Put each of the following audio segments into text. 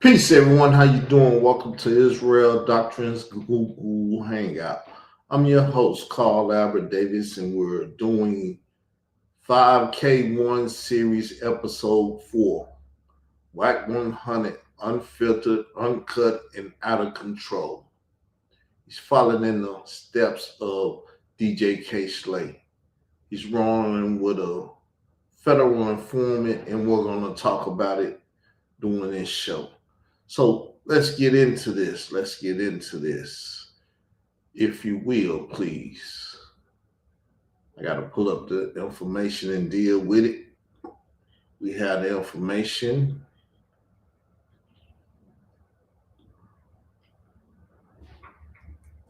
Peace, everyone. How you doing? Welcome to Israel Doctrines Google Hangout. I'm your host, Carl Albert Davis, and we're doing 5K1 Series Episode 4, Wack 100, Unfiltered, Uncut, and Out of Control. He's following in the steps of DJ K. Slay. He's rolling with a federal informant, and we're going to talk about it during this show. So let's get into this. If you will, please. I got to pull up the information and deal with it. We have the information.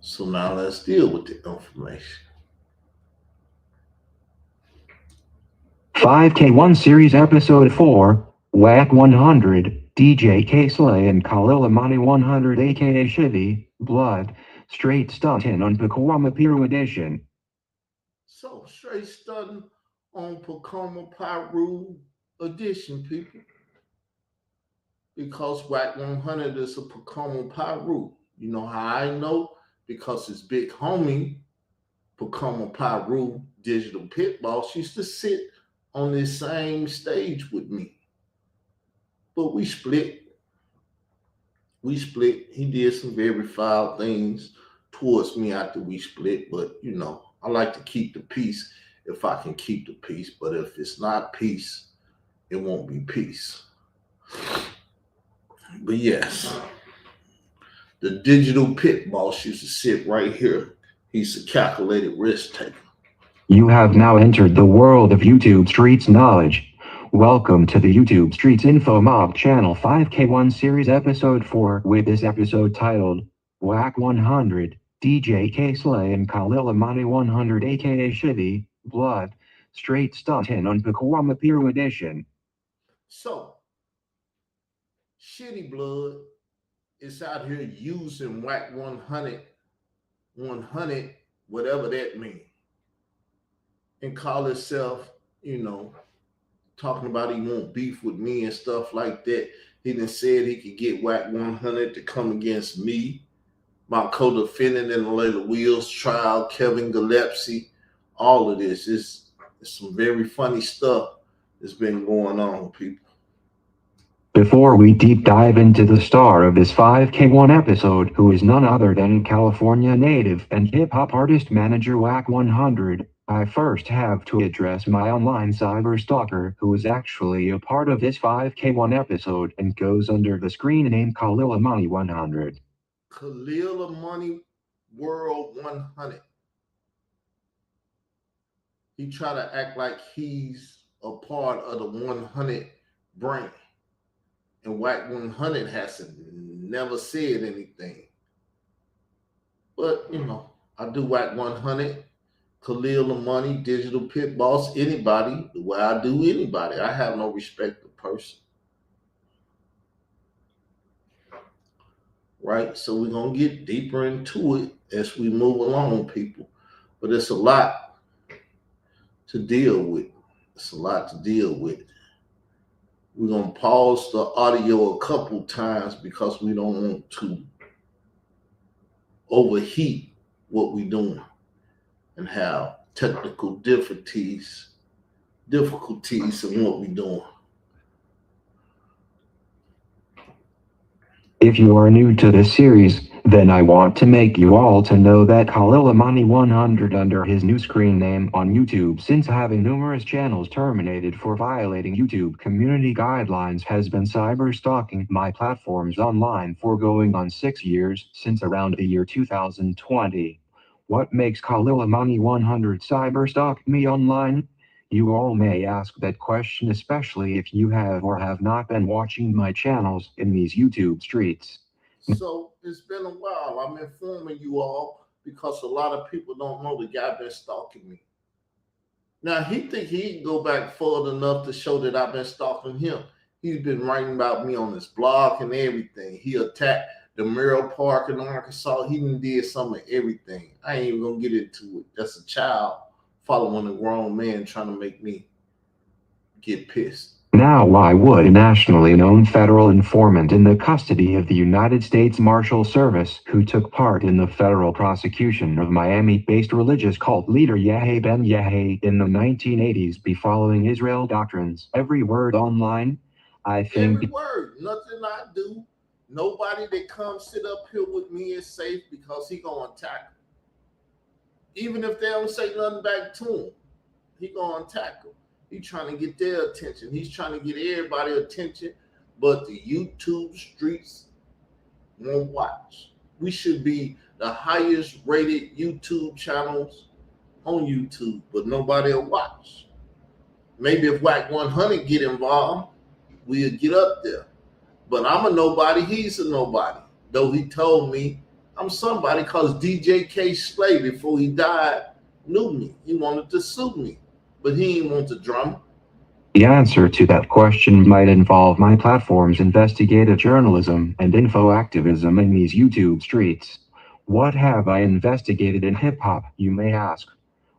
So now let's deal with the information. 5K1 Series Episode 4, Wack 100, DJ K. Slay and Khalil Amani 100 aka Shivy, Blood, Straight Stuntin' on Pacoima Piru Edition. So straight stunting on Pacoima Piru Edition, people. Because Wack 100 is a Pacoima Piru. You know how I know? Because his big homie, Pacoima Piru Digital Pit Boss, used to sit on this same stage with me. But we split. He did some very foul things towards me after we split. But, you know, I like to keep the peace if I can keep the peace. But if it's not peace, it won't be peace. But yes, the digital pit boss used to sit right here. He's a calculated risk taker. You have now entered the world of YouTube Streets knowledge. Welcome to the YouTube Streets Info Mob Channel 5K1 Series Episode 4 with this episode titled Wack 100, DJ K. Slay and Khalil Amani 100 aka Shivy, Blood, Straight Stuntin' on Pacoima Piru Edition. So, Shitty Blood is out here using Wack 100, whatever that means, and call himself, you know, talking about he won't beef with me and stuff like that. He done said he could get Wack 100 to come against me, my co-defendant in the Layla Wheels trial, Kevin Gillespie. All of this is some very funny stuff that's been going on, people. Before we deep dive into the star of this 5K1 episode, who is none other than California native and hip-hop artist manager Wack 100, I first have to address my online cyber stalker, who is actually a part of this 5K1 episode and goes under the screen name Khalil Amani 100. Khalil Amani World 100. He try to act like he's a part of the 100 brand. And Wack 100 hasn't never said anything. But, you know, I do Wack 100, Khalil Amani, Digital Pit Boss, anybody, the way I do anybody. I have no respect of person. Right? So we're going to get deeper into it as we move along, people. But it's a lot to deal with. We're going to pause the audio a couple times because we don't want to overheat what we're doing and have technical difficulties in what we're doing. If you are new to this series, then I want to make you all to know that Khalil Amani 100 under his new screen name on YouTube, since having numerous channels terminated for violating YouTube community guidelines, has been cyber stalking my platforms online for going on 6 years, since around the year 2020. What makes Khalil Amani 100 cyber stalk me online? You all may ask that question, especially if you have or have not been watching my channels in these YouTube streets. So it's been a while. I'm informing you all because a lot of people don't know the guy been stalking me. Now, he think he can go back further enough to show that I've been stalking him. He's been writing about me on his blog and everything. He attacked the Merrill Park in Arkansas. He did some of everything. I ain't even going to get into it. That's a child following a grown man trying to make me get pissed. Now why would a nationally known federal informant in the custody of the United States Marshal Service, who took part in the federal prosecution of Miami-based religious cult leader Yahya Ben Yahya in the 1980s, be following Israel doctrines? Every word online? I Every think word, nothing I do. Nobody that comes sit up here with me is safe because he gonna attack 'em. Even if they don't say nothing back to him, he gonna attack them. He's trying to get their attention. He's trying to get everybody attention, but the YouTube streets won't watch. We should be the highest rated YouTube channels on YouTube, but nobody will watch. Maybe if Wack 100 get involved, we'll get up there. But I'm a nobody. He's a nobody. Though he told me I'm somebody because DJ K Slay, before he died, knew me. He wanted to sue me, but he didn't want the drama. the answer to that question might involve my platform's investigative journalism and info activism in these YouTube streets. What have I investigated in hip hop, you may ask?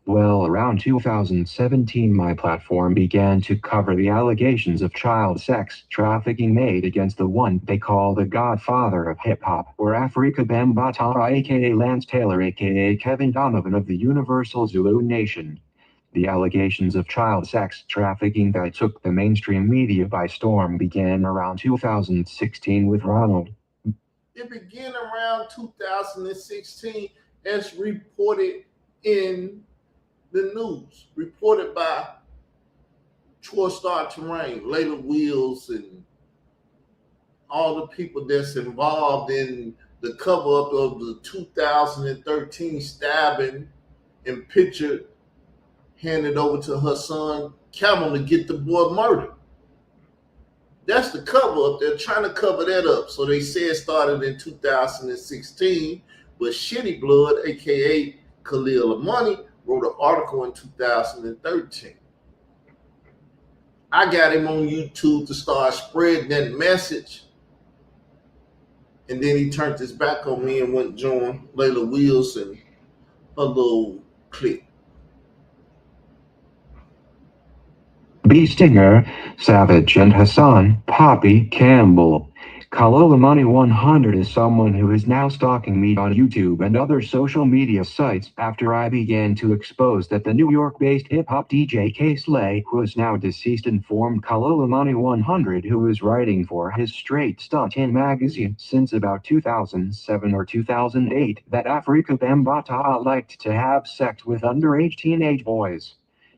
Well, around 2017, my platform began to cover the allegations of child sex trafficking made against the one they call the godfather of hip hop, or Afrika Bambaataa, aka Lance Taylor, aka Kevin Donovan of the Universal Zulu Nation. The allegations of child sex trafficking that took the mainstream media by storm began around 2016 with Ronald. It began around 2016 as reported in the news, reported by Troy Star Terrain, Layla Wheels, and all the people that's involved in the cover up of the 2013 stabbing and picture handed over to her son Camel to get the boy murdered. That's the cover up. They're trying to cover that up. So they say it started in 2016, but Shitty Blood, aka Khalil Amani, wrote an article in 2013. I got him on YouTube to start spreading that message, and then he turned his back on me and went and joined Layla Wheels and her little clique. B. Stinger, Savage, and Hassan Poppy Campbell. Kalolamani 100 is someone who is now stalking me on YouTube and other social media sites after I began to expose that the New York-based hip-hop DJ K Slay, who is now deceased, informed Kalolamani 100, who is writing for his Straight Stunt in magazine since about 2007 or 2008, that Afrika Bambaataa liked to have sex with underage teenage boys.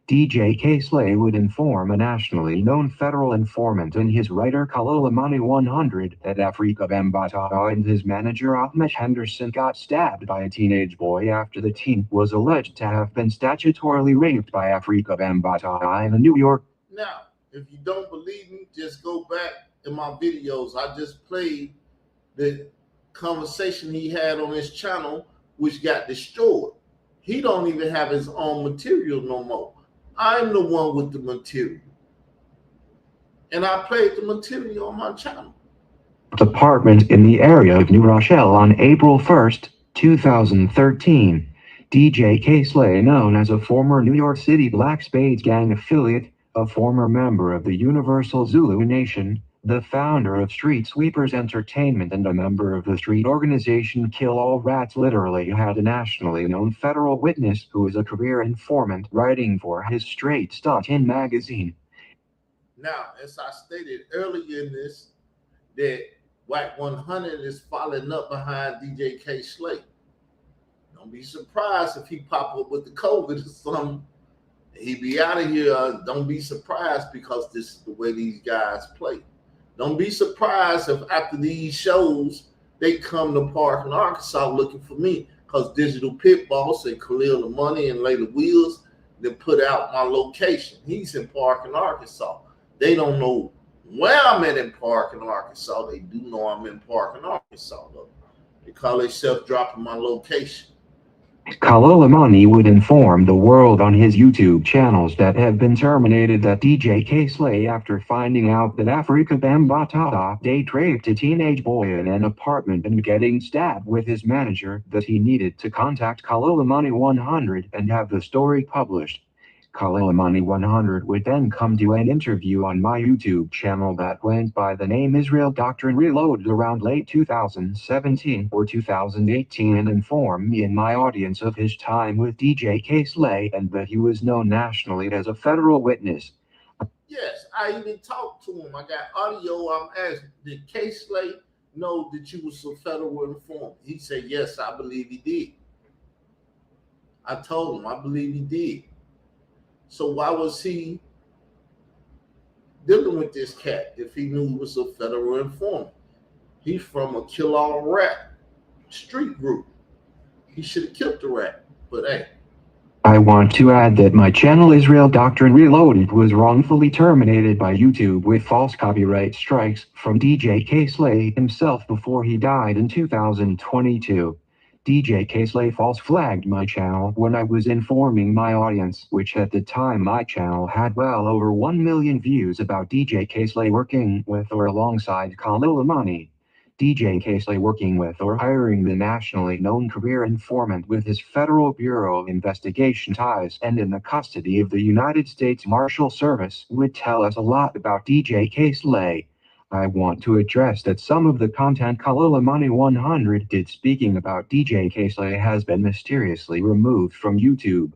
DJ K Slay would inform a nationally known federal informant in his writer Kalolamani 100 that Afrika Bambaataa and his manager Ahmed Henderson got stabbed by a teenage boy after the teen was alleged to have been statutorily raped by Afrika Bambaataa in a New York. Now, if you don't believe me, just go back in my videos. I just played the conversation he had on his channel, which got destroyed. He don't even have his own material no more. I'm the one with the material. And I played the material on my channel. Apartment in the area of New Rochelle on April 1st, 2013. DJ K Slay, known as a former New York City Black Spades Gang affiliate, a former member of the Universal Zulu Nation, the founder of Street Sweepers Entertainment and a member of the street organization Kill All Rats, literally had a nationally known federal witness who is a career informant writing for his Straight Stunt in magazine. Now, as I stated earlier in this, that Wack 100 is following up behind DJ K Slay. Don't be surprised if he pop up with the COVID or something. He be out of here. Don't be surprised because this is the way these guys play. Don't be surprised if after these shows, they come to Park in Arkansas looking for me because Digital Pit Boss and Khalil the Money and Layla Wheels, they put out my location. He's in Park in Arkansas. They don't know where I'm at in Park in Arkansas. They do know I'm in Park in Arkansas, though. They call themselves dropping my location. Kalolamani would inform the world on his YouTube channels that have been terminated that DJ K Slay, after finding out that Afrika Bambaataa date raped a teenage boy in an apartment and getting stabbed with his manager, that he needed to contact Kalolamani 100 and have the story published. Khalil Money 100 would then come to an interview on my YouTube channel that went by the name Israel Doctrine Reloaded around late 2017 or 2018 and inform me and my audience of his time with DJ K-Slay and that he was known nationally as a federal witness. Yes, I even talked to him. I got audio. I'm asking, did K-Slay know that you was a federal informant? He said, yes, I believe he did. I told him, I believe he did. So why was he dealing with this cat if he knew he was a federal informant? He's from a kill-all rat street group. He should have killed the rat, but hey. I want to add that my channel Israel Doctrine Reloaded was wrongfully terminated by YouTube with false copyright strikes from DJ K-Slay himself before he died in 2022. DJ K-Slay false flagged my channel when I was informing my audience, which at the time my channel had well over 1 million views, about DJ K-Slay working with or alongside Khalil Amani. DJ K-Slay working with or hiring the nationally known career informant with his Federal Bureau of Investigation ties and in the custody of the United States Marshal Service would tell us a lot about DJ K-Slay. I want to address that some of the content Khalil Amani 100 did speaking about DJ K-Slay has been mysteriously removed from YouTube.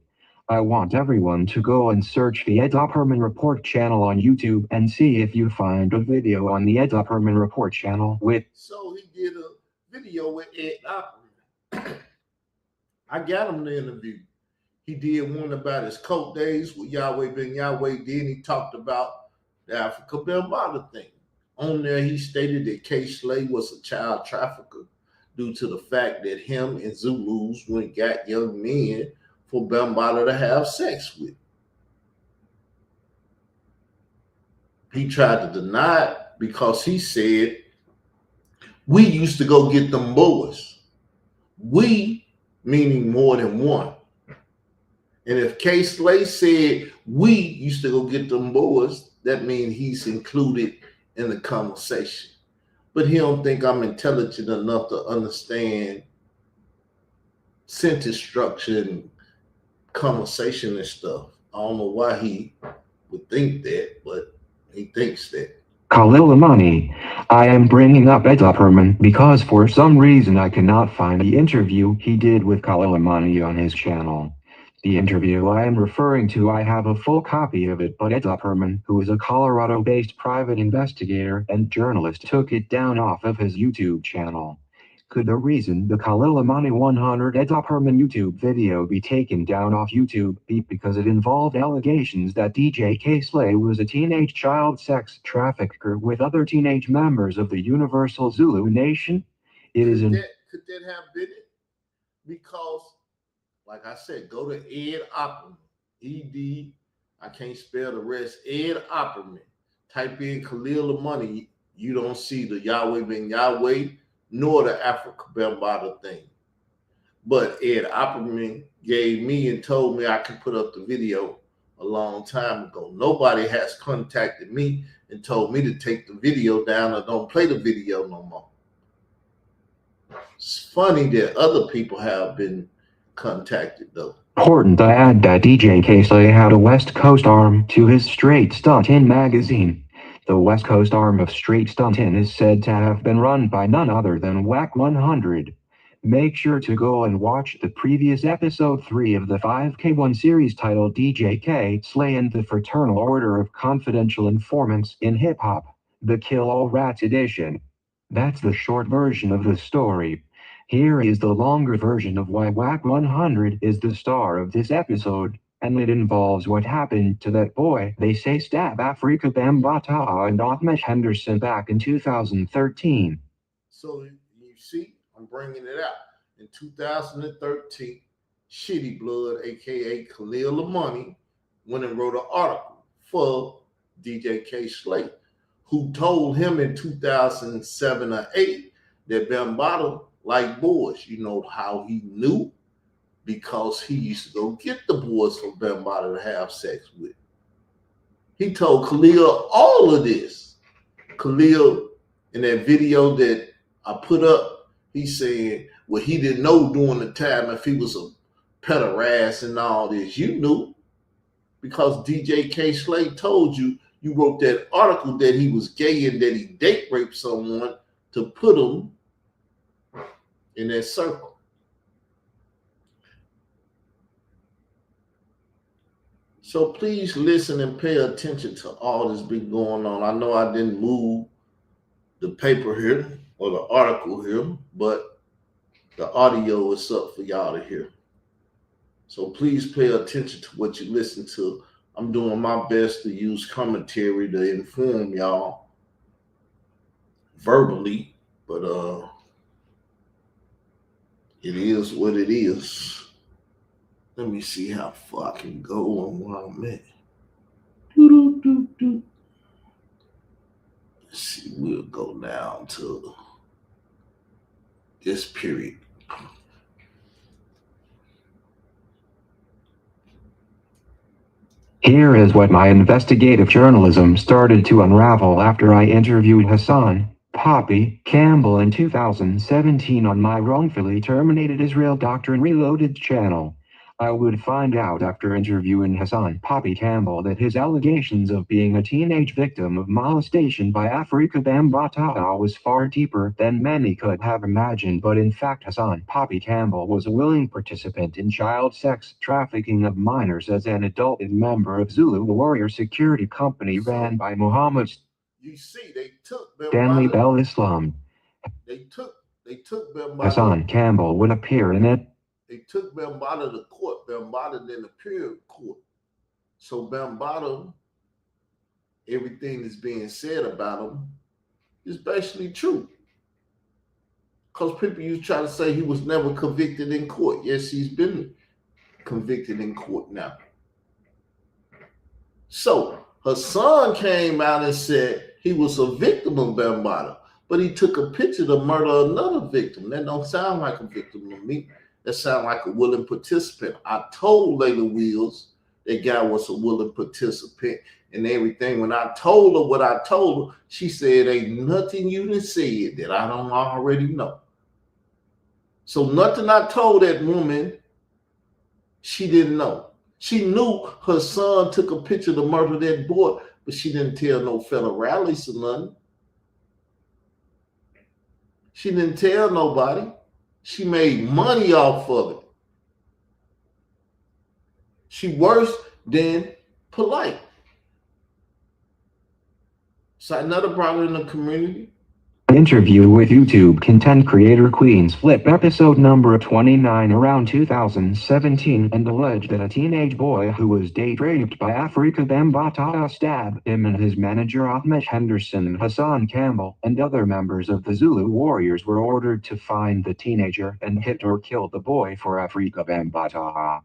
I want everyone to go and search the Ed Opperman Report channel on YouTube and see if you find a video on the Ed Opperman Report channel with... So he did a video with Ed Opperman. I got him the interview. He did one about his coat days with Yahweh Ben Yahweh. Then he talked about the Africa Bambaataa thing. On there, he stated that K-Slay was a child trafficker due to the fact that him and Zulus went and got young men for Bambaataa to have sex with. He tried to deny it because he said, we used to go get them boys. We, meaning more than one. And if K-Slay said, we used to go get them boys, that means he's included in the conversation. But he don't think I'm intelligent enough to understand sentence structure and conversation and stuff. I don't know why he would think that, but he thinks that. Khalil Amani. I am bringing up Ed Opperman because for some reason I cannot find the interview he did with Khalil Amani on his channel. The interview I am referring to, I have a full copy of it, but Ed Opperman, who is a Colorado-based private investigator and journalist, took it down off of his YouTube channel. Could the reason the Khalil Amani 100 Ed Opperman YouTube video be taken down off YouTube be because it involved allegations that DJ K-Slay was a teenage child sex trafficker with other teenage members of the Universal Zulu Nation? Could that have been it? Because, like I said, go to Ed Opperman. E-D, I can't spell the rest. Ed Opperman. Type in Khalil Amani. You don't see the Yahweh Ben Yahweh nor the Africa Bambaataa thing. But Ed Opperman gave me and told me I could put up the video a long time ago. Nobody has contacted me and told me to take the video down or don't play the video no more. It's funny that other people have been contacted though. Important to add that DJ K-Slay had a West Coast arm to his Straight Stuntin' magazine. The West Coast arm of Straight Stuntin' is said to have been run by none other than Wack 100. Make sure to go and watch the previous episode 3 of the 5K1 series titled DJ K-Slay and the Fraternal Order of Confidential Informants in Hip Hop, the Kill All Rats edition. That's the short version of the story. Here is the longer version of why Wack 100 is the star of this episode. And it involves what happened to that boy they say stabbed Africa Bambaataa and Ahmed Henderson back in 2013. So you see, I'm bringing it out. In 2013, Shitty Blood, aka Khalil Amani, went and wrote an article for DJ K-Slay, who told him in 2007 or 8 that Bambaataa like boys. You know how he knew? Because he used to go get the boys from Bambaataa to have sex with. He told Khalil all of this. Khalil, in that video that I put up, he said, well, he didn't know during the time if he was a pederast and all this. You knew. because DJ K. Slade told you you wrote that article that he was gay and that he date raped someone to put him in that circle. So please listen and pay attention to all that's been going on. I know I didn't move the paper here or the article here, but the audio is up for y'all to hear. So please pay attention to what you listen to. I'm doing my best to use commentary to inform y'all verbally, but it is what it is. Let me see how far I can go on where I'm at. Let's see, we'll go down to this period. Here is what my investigative journalism started to unravel after I interviewed Hassan Poppy Campbell in 2017 on my wrongfully terminated Israel Doctrine Reloaded channel. I would find out after interviewing Hassan Poppy Campbell that his allegations of being a teenage victim of molestation by Afrika Bambaataa was far deeper than many could have imagined, but in fact Hassan Poppy Campbell was a willing participant in child sex trafficking of minors as an adult and member of Zulu Warrior Security Company ran by Muhammad You see, they took Stanley Bell Islam. They took Bambaataa. Hassan Campbell would appear in it. They took Bambaataa to court. Bambaataa didn't appear in court. So Bambaataa, everything that's being said about him is basically true. Because people used to try to say he was never convicted in court. Yes, he's been convicted in court now. So Hassan came out and said he was a victim of Bambaataa, but he took a picture to murder another victim. That don't sound like a victim to me. That sounds like a willing participant. I told Layla Wheels that guy was a willing participant and everything. When I told her what I told her, she said, ain't nothing you done said that I don't already know. So nothing I told that woman, she didn't know. She knew her son took a picture to murder that boy, but she didn't tell no federales or nothing. She didn't tell nobody. She made money off of it. She worse than polite. So another problem in the community. Interview with YouTube content creator Queen's Flip episode number 29 around 2017 and alleged that a teenage boy who was date raped by Afrika Bambaataa stabbed him and his manager Ahmed Henderson, Hassan Campbell, and other members of the Zulu Warriors were ordered to find the teenager and hit or kill the boy for Afrika Bambaataa.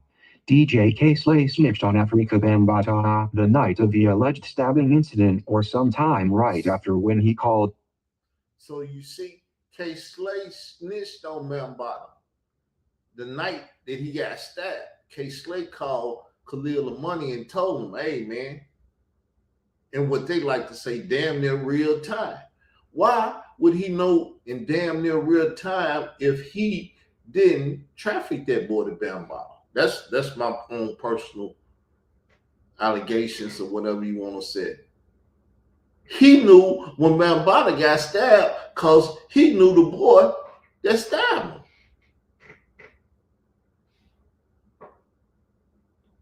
DJ K. Slay snitched on Afrika Bambaataa the night of the alleged stabbing incident or sometime right after when he called. So you see, K. Slay snitched on Bambaataa the night that he got stabbed. K. Slay called Khalil Money and told him, hey, man, in what they like to say, damn near real time. Why would he know in damn near real time if he didn't traffic that boy to Bambaataa? That's my own personal allegations or whatever you want to say. He knew when Bambaataa got stabbed because he knew the boy that stabbed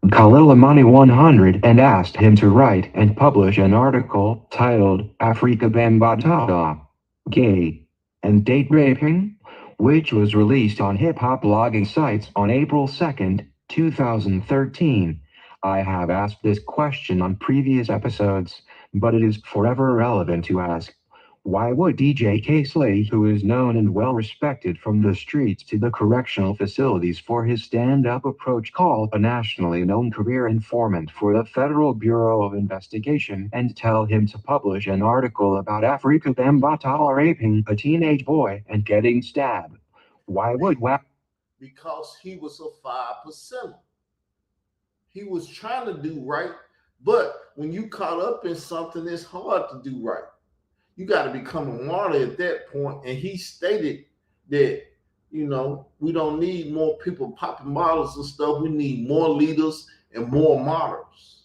him. Khalil Amani 100 and asked him to write and publish an article titled Afrika Bambaataa, Gay and Date Raping, which was released on hip-hop blogging sites on April 2nd, 2013. I have asked this question on previous episodes, but it is forever relevant to ask, why would DJ K. Slay, who is known and well-respected from the streets to the correctional facilities for his stand-up approach, call a nationally known career informant for the Federal Bureau of Investigation and tell him to publish an article about Afrika Bambaataa raping a teenage boy and getting stabbed? Why would Wack? Because he was a 5%. He was trying to do right, but when you caught up in something, it's hard to do right. You got to become a martyr at that point. And he stated that, you know, we don't need more people popping bottles and stuff. We need more leaders and more martyrs.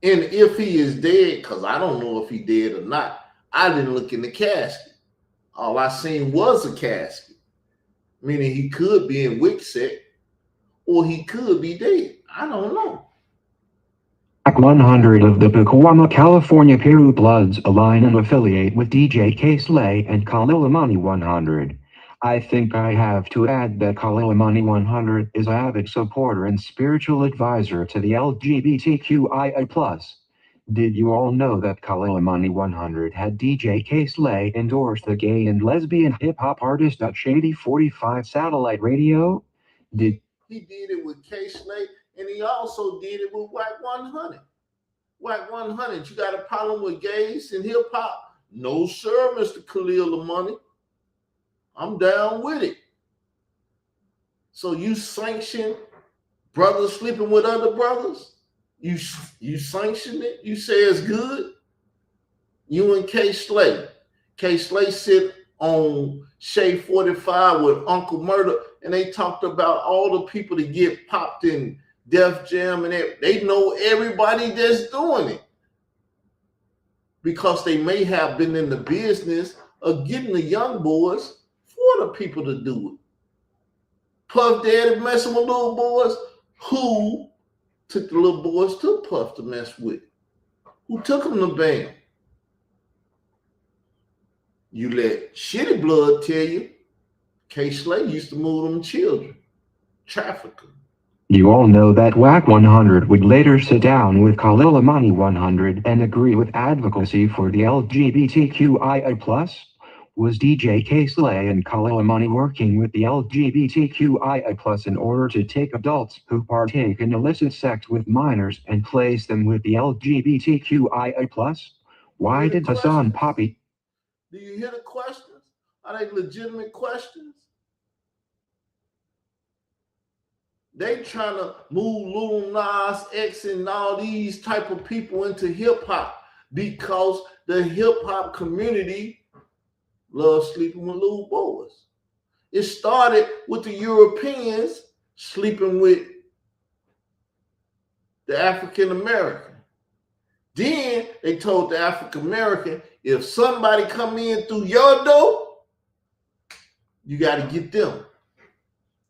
And if he is dead, because I don't know if he dead or not, I didn't look in the casket. All I seen was a casket, meaning he could be in Wicksec or he could be dead. I don't know. Wack 100 of the Pacoima, California Peru Bloods align and affiliate with DJ K-Slay and Khalil Amani 100. I think I have to add that Khalil Amani 100 is an avid supporter and spiritual advisor to the LGBTQIA+. Did you all know that Khalil Amani 100 had DJ K-Slay endorse the gay and lesbian hip-hop artist at Shady 45 Satellite Radio? He did it with K-Slay, and he also did it with Wack 100. Wack 100, you got a problem with gays and hip-hop? No, sir, Mr. Khalil Amani. I'm down with it. So you sanction brothers sleeping with other brothers? You sanction it? You say it's good? You and K-Slay. K-Slay sit on Shade 45 with Uncle Murder, and they talked about all the people that get popped in Def Jam, and they know everybody that's doing it because they may have been in the business of getting the young boys for the people to do it. Puff Daddy messing with little boys. Who took the little boys to Puff to mess with? Who took them to Bam? You let Shitty Blood tell you K-Slay used to move them children, traffic them. You all know that Wack 100 would later sit down with Khalil Amani 100 and agree with advocacy for the LGBTQIA+. Was DJ K-Slay and Khalil Amani working with the LGBTQIA+ in order to take adults who partake in illicit sex with minors and place them with the LGBTQIA+? Why did Hassan Poppy? Do you hear the questions? Are they legitimate questions? They trying to move Lil Nas X and all these type of people into hip hop because the hip hop community loves sleeping with little boys. It started with the Europeans sleeping with the African American. Then they told the African American, if somebody come in through your door, you got to get them.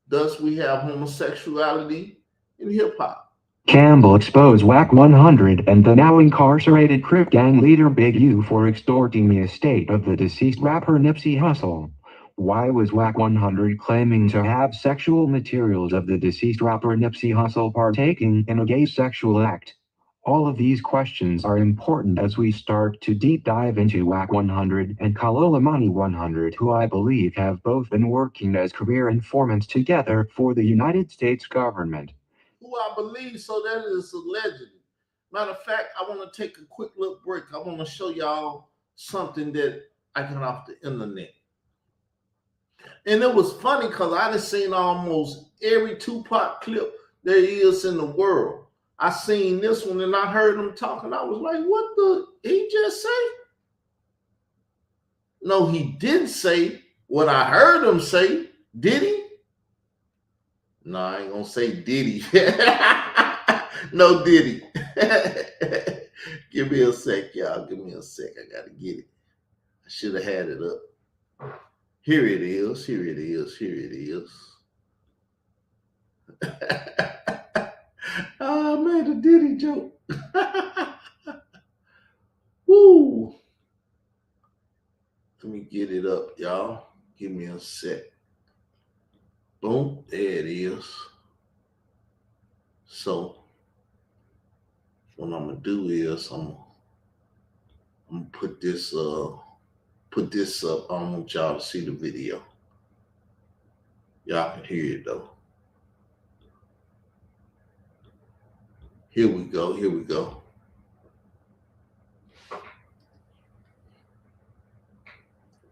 Thus, we have homosexuality in hip-hop. Campbell exposed Wack 100 and the now incarcerated Crip gang leader Big U for extorting the estate of the deceased rapper Nipsey Hussle. Why was Wack 100 claiming to have sexual materials of the deceased rapper Nipsey Hussle partaking in a gay sexual act? All of these questions are important as we start to deep dive into Wack 100 and Khalil Amani 100, who I believe have both been working as career informants together for the United States government. Who I believe, so that is allegedly. Matter of fact, I want to take a quick little break. I want to show y'all something that I got off the internet. And it was funny because I done seen almost every Tupac clip there is in the world. I seen this one and I heard him talking. I was like, what the? He just say? No, he didn't say what I heard him say. Did he? No, I ain't gonna say did he. No, did he? Give me a sec, y'all. Give me a sec. I gotta get it. I should have had it up. Here it is. Here it is. Here it is. Oh, man, the Diddy joke. Woo. Let me get it up, y'all. Give me a sec. Boom. There it is. So, what I'm going to do is I'm going to put this up. I want y'all to see the video. Y'all can hear it, though. Here we go. Here we go.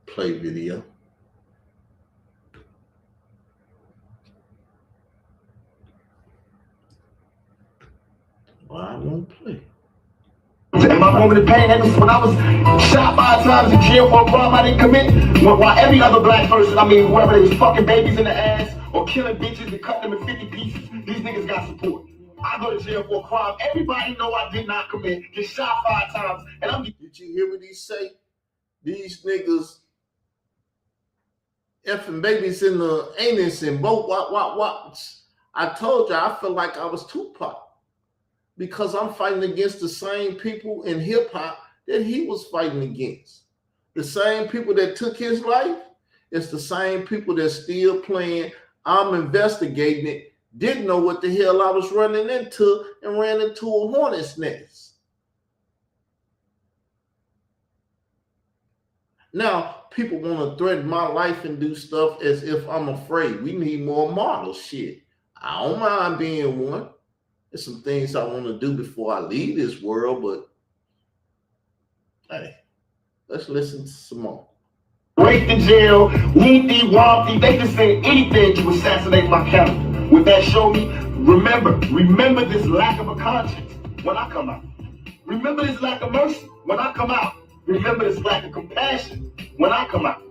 Play video. Well, I won't play. In my moment of pain, that was when I was shot 5 times in jail for a crime I didn't commit. While every other black person, whether they was fucking babies in the ass or killing bitches and cutting them in 50 pieces, these niggas got support. I go to jail for a crime everybody know I did not commit. Get shot 5 times, and I'm. Did you hear what he say? These niggas effing babies in the anus and both what. I told you I feel like I was Tupac because I'm fighting against the same people in hip hop that he was fighting against. The same people that took his life, it's the same people that's still playing. I'm investigating it. Didn't know what the hell I was running into and ran into a hornet's nest. Now, people want to threaten my life and do stuff as if I'm afraid. We need more models. Shit. I don't mind being one. There's some things I want to do before I leave this world, but hey, let's listen to some more. Raped in jail, wompty, wompty. They can say anything to assassinate my character. Would that show me? Remember this lack of a conscience when I come out. Remember this lack of mercy when I come out. Remember this lack of compassion when I come out.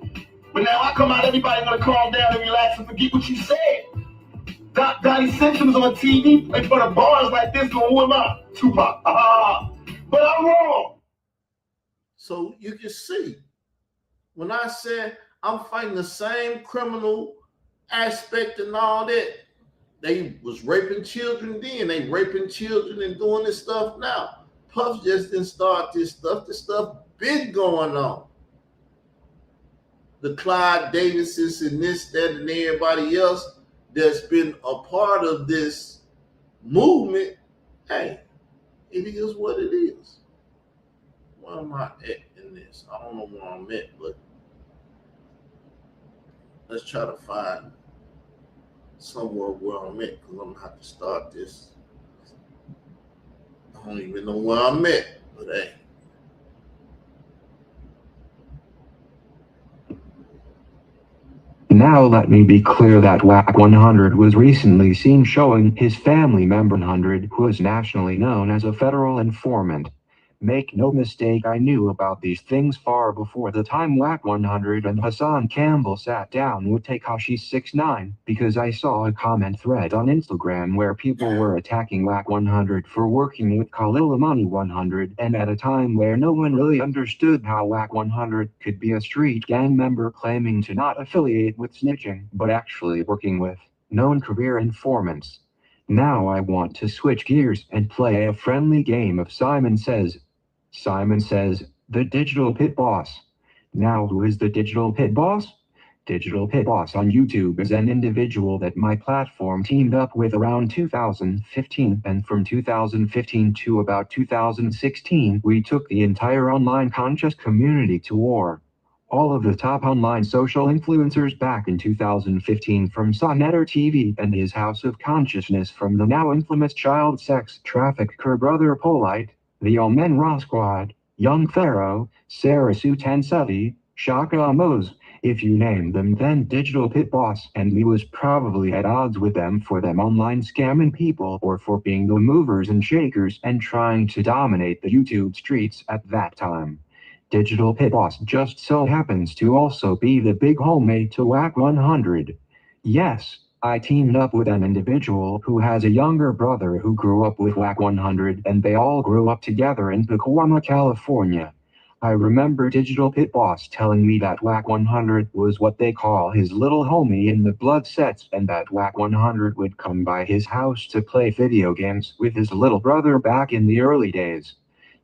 But now I come out, everybody gonna calm down and relax and forget what you said. Donnie Central's on TV in front of bars like this going, who am I? Tupac. But I'm wrong. So you can see, when I said I'm fighting the same criminal aspect and all that, they was raping children then, they raping children and doing this stuff now. Puff just didn't start this stuff. This stuff been going on. The Clyde Davises and this, that, and everybody else that's been a part of this movement, hey, it is what it is. Where am I at in this? I don't know where I'm at, but let's try to find somewhere where I'm at, because I'm going to have to start this. I don't even know where I'm at, but hey. Now let me be clear that Wack 100 was recently seen showing his family member 100, who is nationally known as a federal informant. Make no mistake, I knew about these things far before the time Wack 100 and Hassan Campbell sat down with Tekashi 69, because I saw a comment thread on Instagram where people were attacking Wack 100 for working with Khalil Amani 100, and at a time where no one really understood how Wack 100 could be a street gang member claiming to not affiliate with snitching, but actually working with known career informants. Now I want to switch gears and play a friendly game of Simon Says. Simon Says, the Digital Pit Boss. Now who is the Digital Pit Boss? Digital Pit Boss on YouTube is an individual that my platform teamed up with around 2015, and from 2015 to about 2016 we took the entire online conscious community to war. All of the top online social influencers back in 2015, from Sonnetter TV and his House of Consciousness, from the now infamous child sex trafficker Brother Polite, the Omen Raw Squad, Young Pharaoh, Sarah Sue Tansutti, Shaka Amos, if you name them, then Digital Pit Boss and me was probably at odds with them for them online scamming people or for being the movers and shakers and trying to dominate the YouTube streets at that time. Digital Pit Boss just so happens to also be the big homemate to Wack 100. Yes, I teamed up with an individual who has a younger brother who grew up with Wack 100, and they all grew up together in Pacoima, California. I remember Digital Pit Boss telling me that Wack 100 was what they call his little homie in the blood sets, and that Wack 100 would come by his house to play video games with his little brother back in the early days.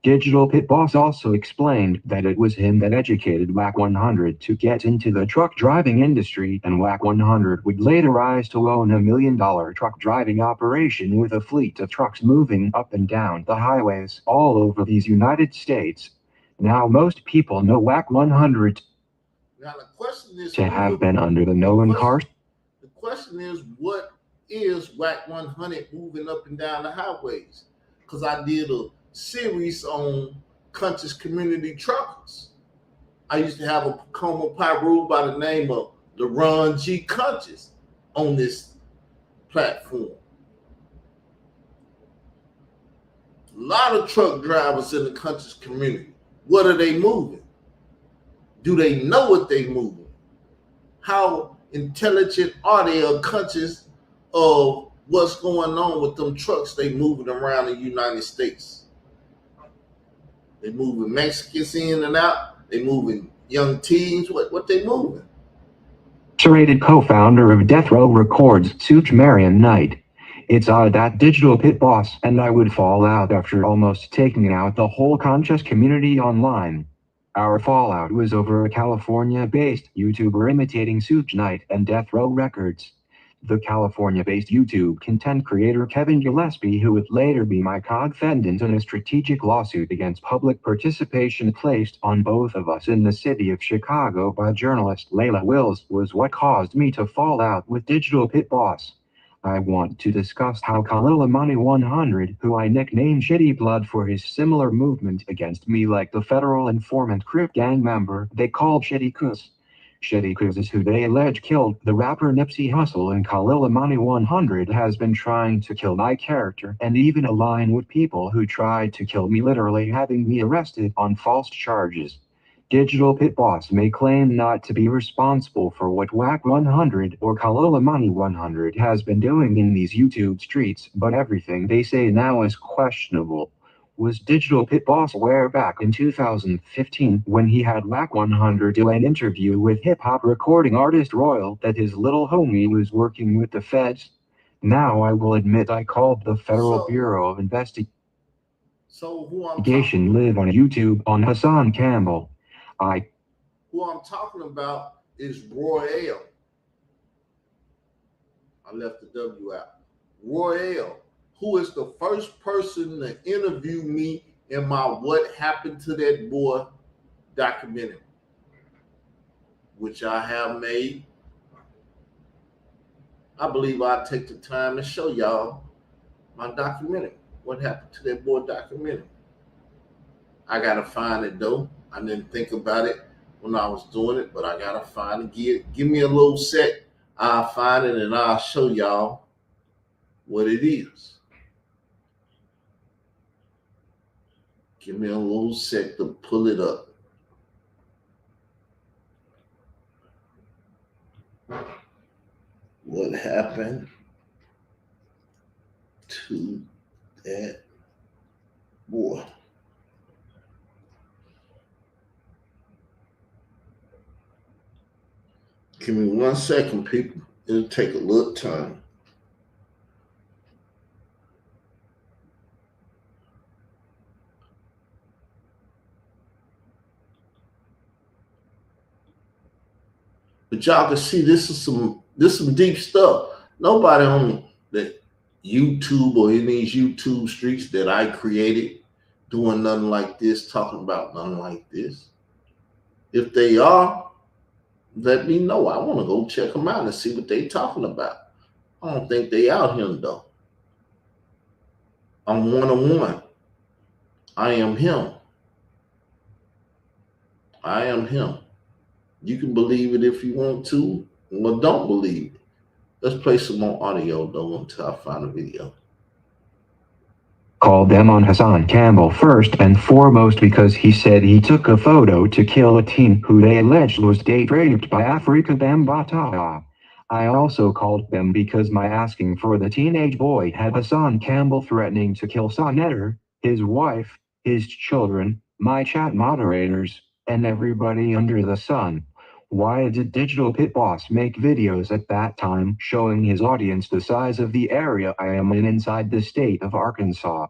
Digital Pit Boss also explained that it was him that educated Wack 100 to get into the truck driving industry, and Wack 100 would later rise to own a $1 million truck driving operation with a fleet of trucks moving up and down the highways all over these United States. Now most people know Wack 100 now the question is to have been under the knowing cars. The question is, what is Wack 100 moving up and down the highways? Because I did a series on conscious community truckers. I used to have a Pacoima Pyru by the name of the Ron G Conscious on this platform. A lot of truck drivers in the conscious community. What are they moving? Do they know what they're moving? How intelligent are they or conscious of what's going on with them trucks they moving around the United States. They moving Mexicans in and out. They moving young teens. What they moving? Curated co-founder of Death Row Records, Such Marion Knight. It's odd that Digital Pit Boss and I would fall out after almost taking out the whole conscious community online. Our fallout was over a California-based YouTuber imitating Such Knight and Death Row Records. The California-based YouTube content creator Kevin Gillespie, who would later be my co-defendant in a strategic lawsuit against public participation placed on both of us in the city of Chicago by journalist Layla Wills, was what caused me to fall out with Digital Pit Boss. I want to discuss how Khalil Amani 100, who I nicknamed Shitty Blood for his similar movement against me like the federal informant Crip gang member they called Shitty Cuz. Shitty Cuz is who they allege killed the rapper Nipsey Hussle, and Khalil Amani 100 has been trying to kill my character and even align with people who tried to kill me, literally having me arrested on false charges. Digital Pit Boss may claim not to be responsible for what Wack 100 or Khalil Amani 100 has been doing in these YouTube streets, but everything they say now is questionable. Was Digital Pit Boss aware back in 2015 when he had Wack 100 do an interview with hip-hop recording artist Royal that his little homie was working with the feds? Now I will admit I called the Federal Bureau of Investigation live on YouTube on Hassan Campbell. Who I'm talking about is Royal. I left the W out. Royal, who is the first person to interview me in my What Happened to That Boy documentary, which I have made. I believe I'll take the time to show y'all my documentary, What Happened to That Boy documentary. I gotta find it though. I didn't think about it when I was doing it, but I gotta find it. Give me a little sec. I'll find it and I'll show y'all what it is. Give me a little sec to pull it up. What happened to that boy? Give me 1 second, people. It'll take a little time. But y'all can see this is some deep stuff. Nobody on the YouTube or in these YouTube streets that I created doing nothing like this, talking about nothing like this. If they are, let me know. I want to go check them out and see what they talking about. I don't think they out here though. I'm one-on-one. I am him. I am him. You can believe it if you want to, or don't believe it. Let's play some more audio though until I find a video. Called them on Hassan Campbell first and foremost because he said he took a photo to kill a teen who they alleged was date raped by Afrika Bambaataa. I also called them because my asking for the teenage boy had Hassan Campbell threatening to kill Sonetter, his wife, his children, my chat moderators, and everybody under the sun. Why did Digital Pit Boss make videos at that time showing his audience the size of the area I am in inside the state of Arkansas?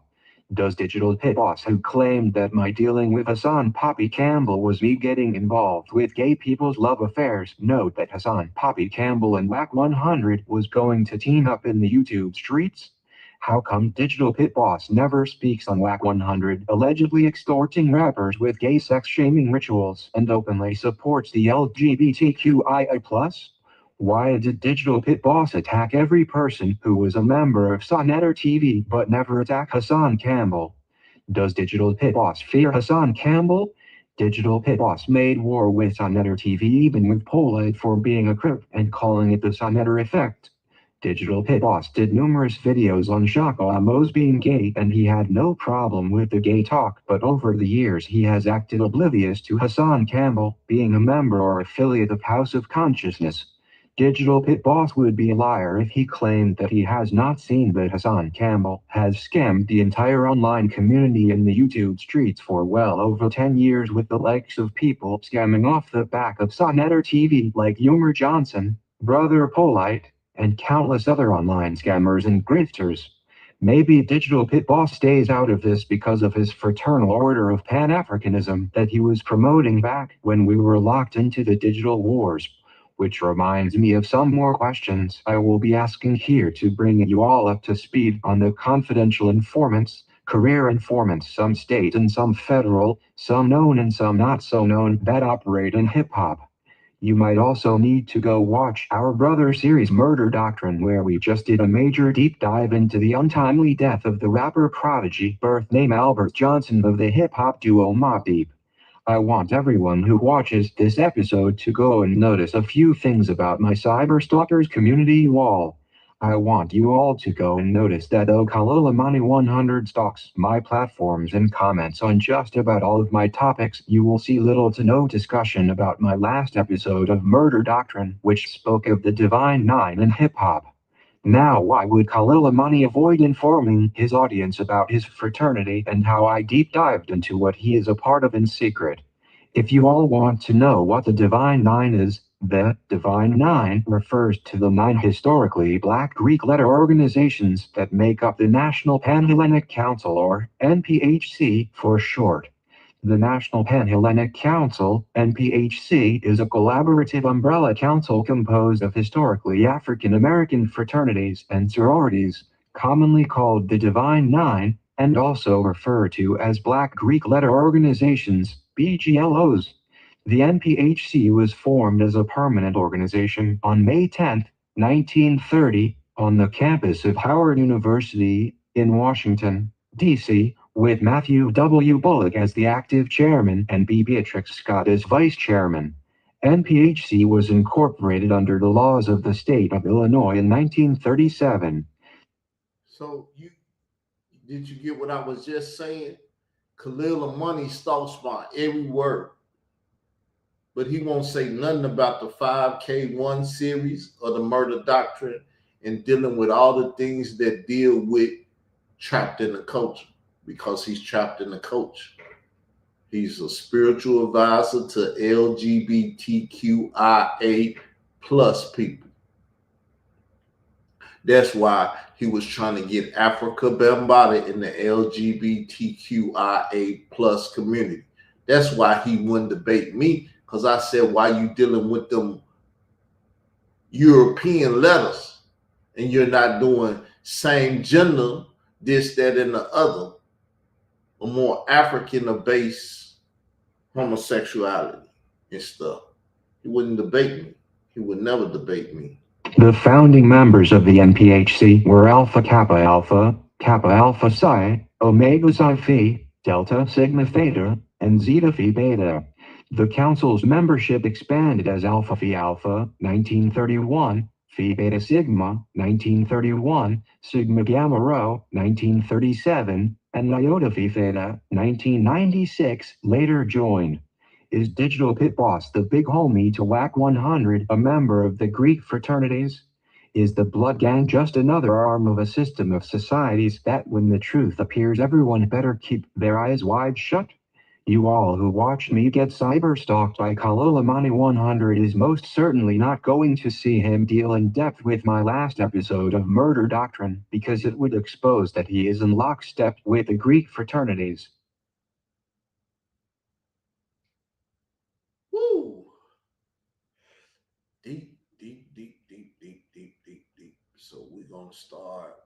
Does Digital Pit Boss, who claimed that my dealing with Hassan Poppy Campbell was me getting involved with gay people's love affairs, note that Hassan Poppy Campbell and Wack 100 was going to team up in the YouTube streets? How come Digital Pit Boss never speaks on Wack 100, allegedly extorting rappers with gay sex-shaming rituals, and openly supports the LGBTQIA+? Why did Digital Pit Boss attack every person who was a member of Sonetter TV but never attack Hassan Campbell? Does Digital Pit Boss fear Hassan Campbell? Digital Pit Boss made war with Sonetter TV even with Polite for being a crip and calling it the Sonetter effect. Digital Pit Boss did numerous videos on Shaka Amos being gay and he had no problem with the gay talk, but over the years he has acted oblivious to Hassan Campbell being a member or affiliate of House of Consciousness. Digital Pit Boss would be a liar if he claimed that he has not seen that Hassan Campbell has scammed the entire online community in the YouTube streets for well over 10 years with the likes of people scamming off the back of Sonnetter TV like Humor Johnson, Brother Polite, and countless other online scammers and grifters. Maybe Digital Pit Boss stays out of this because of his fraternal order of Pan-Africanism that he was promoting back when we were locked into the digital wars. Which reminds me of some more questions I will be asking here to bring you all up to speed on the confidential informants, career informants, some state and some federal, some known and some not so known, that operate in hip-hop. You might also need to go watch our brother series Murder Doctrine, where we just did a major deep dive into the untimely death of the rapper prodigy birth name Albert Johnson of the hip-hop duo Mobb Deep. I want everyone who watches this episode to go and notice a few things about my Cyberstalkers community wall. I want you all to go and notice that though Khalil Amani 100 stalks my platforms and comments on just about all of my topics, you will see little to no discussion about my last episode of Murder Doctrine, which spoke of the Divine Nine in hip-hop. Now, why would Khalil Amani avoid informing his audience about his fraternity and how I deep dived into what he is a part of in secret? If you all want to know what the Divine Nine is, the Divine Nine refers to the 9 historically black Greek letter organizations that make up the National Pan-Hellenic Council, or NPHC for short. The National Pan-Hellenic Council, NPHC, is a collaborative umbrella council composed of historically African American fraternities and sororities, commonly called the Divine Nine, and also referred to as Black Greek Letter Organizations, BGLOs. The NPHC was formed as a permanent organization on May 10, 1930, on the campus of Howard University in Washington, D.C., with Matthew W. Bullock as the active chairman and B. Beatrix Scott as vice chairman. NPHC was incorporated under the laws of the state of Illinois in 1937. So did you get what I was just saying? Khalil Amani stalks my every word, but he won't say nothing about the 5K1 series or the Murder Doctrine and dealing with all the things that deal with trapped in the culture, because he's trapped in the culture. He's a spiritual advisor to LGBTQIA plus people. That's why he was trying to get Africa Bambaataa in the LGBTQIA plus community. That's why he wouldn't debate me, because I said, why you dealing with them European letters and you're not doing same gender, this, that, and the other, a more African-based homosexuality and stuff. He wouldn't debate me. He would never debate me. The founding members of the NPHC were Alpha Kappa Alpha Psi, Omega Psi Phi, Delta Sigma Theta, and Zeta Phi Beta. The council's membership expanded as Alpha Phi Alpha, 1931, Phi Beta Sigma, 1931, Sigma Gamma Rho, 1937, and Iota Phi Theta, 1996, later joined. Is Digital Pit Boss the big homie to Wack 100, a member of the Greek fraternities? Is the Blood Gang just another arm of a system of societies that when the truth appears everyone better keep their eyes wide shut? You all who watched me get cyberstalked by Khalil Amani 100 is most certainly not going to see him deal in depth with my last episode of Murder Doctrine, because it would expose that he is in lockstep with the Greek fraternities. Woo! Deep. So we're going to start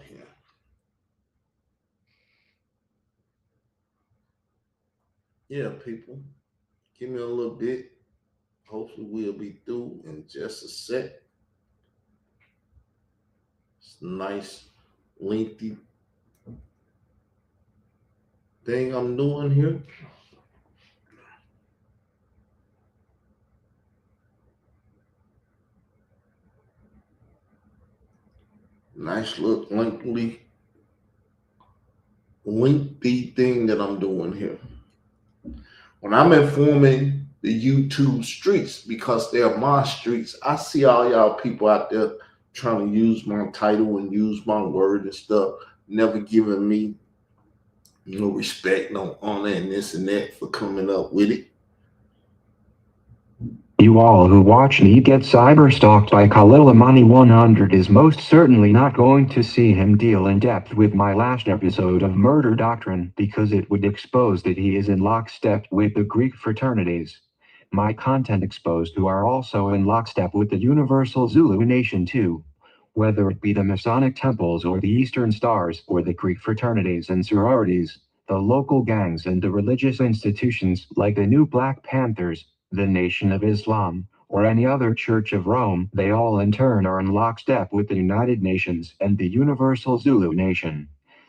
here. Yeah, people, give me a little bit. Hopefully we'll be through in just a sec. It's a nice, lengthy thing I'm doing here. Nice look, lengthy thing that I'm doing here. when I'm informing the YouTube streets, because they're my streets, I see all y'all people out there trying to use my title and use my word and stuff, never giving me no respect, no honor, and this and that for coming up with it. You all who watch me get cyberstalked by Khalil Amani 100 is most certainly not going to see him deal in depth with my last episode of Murder Doctrine, because it would expose that he is in lockstep with the Greek fraternities. My content exposed who are also in lockstep with the Universal Zulu Nation too. Whether it be the Masonic temples or the Eastern Stars or the Greek fraternities and sororities, the local gangs and the religious institutions like the New Black Panthers, the Nation of Islam, or any other Church of Rome, they all in turn are in lockstep with the United Nations and the Universal Zulu Nation.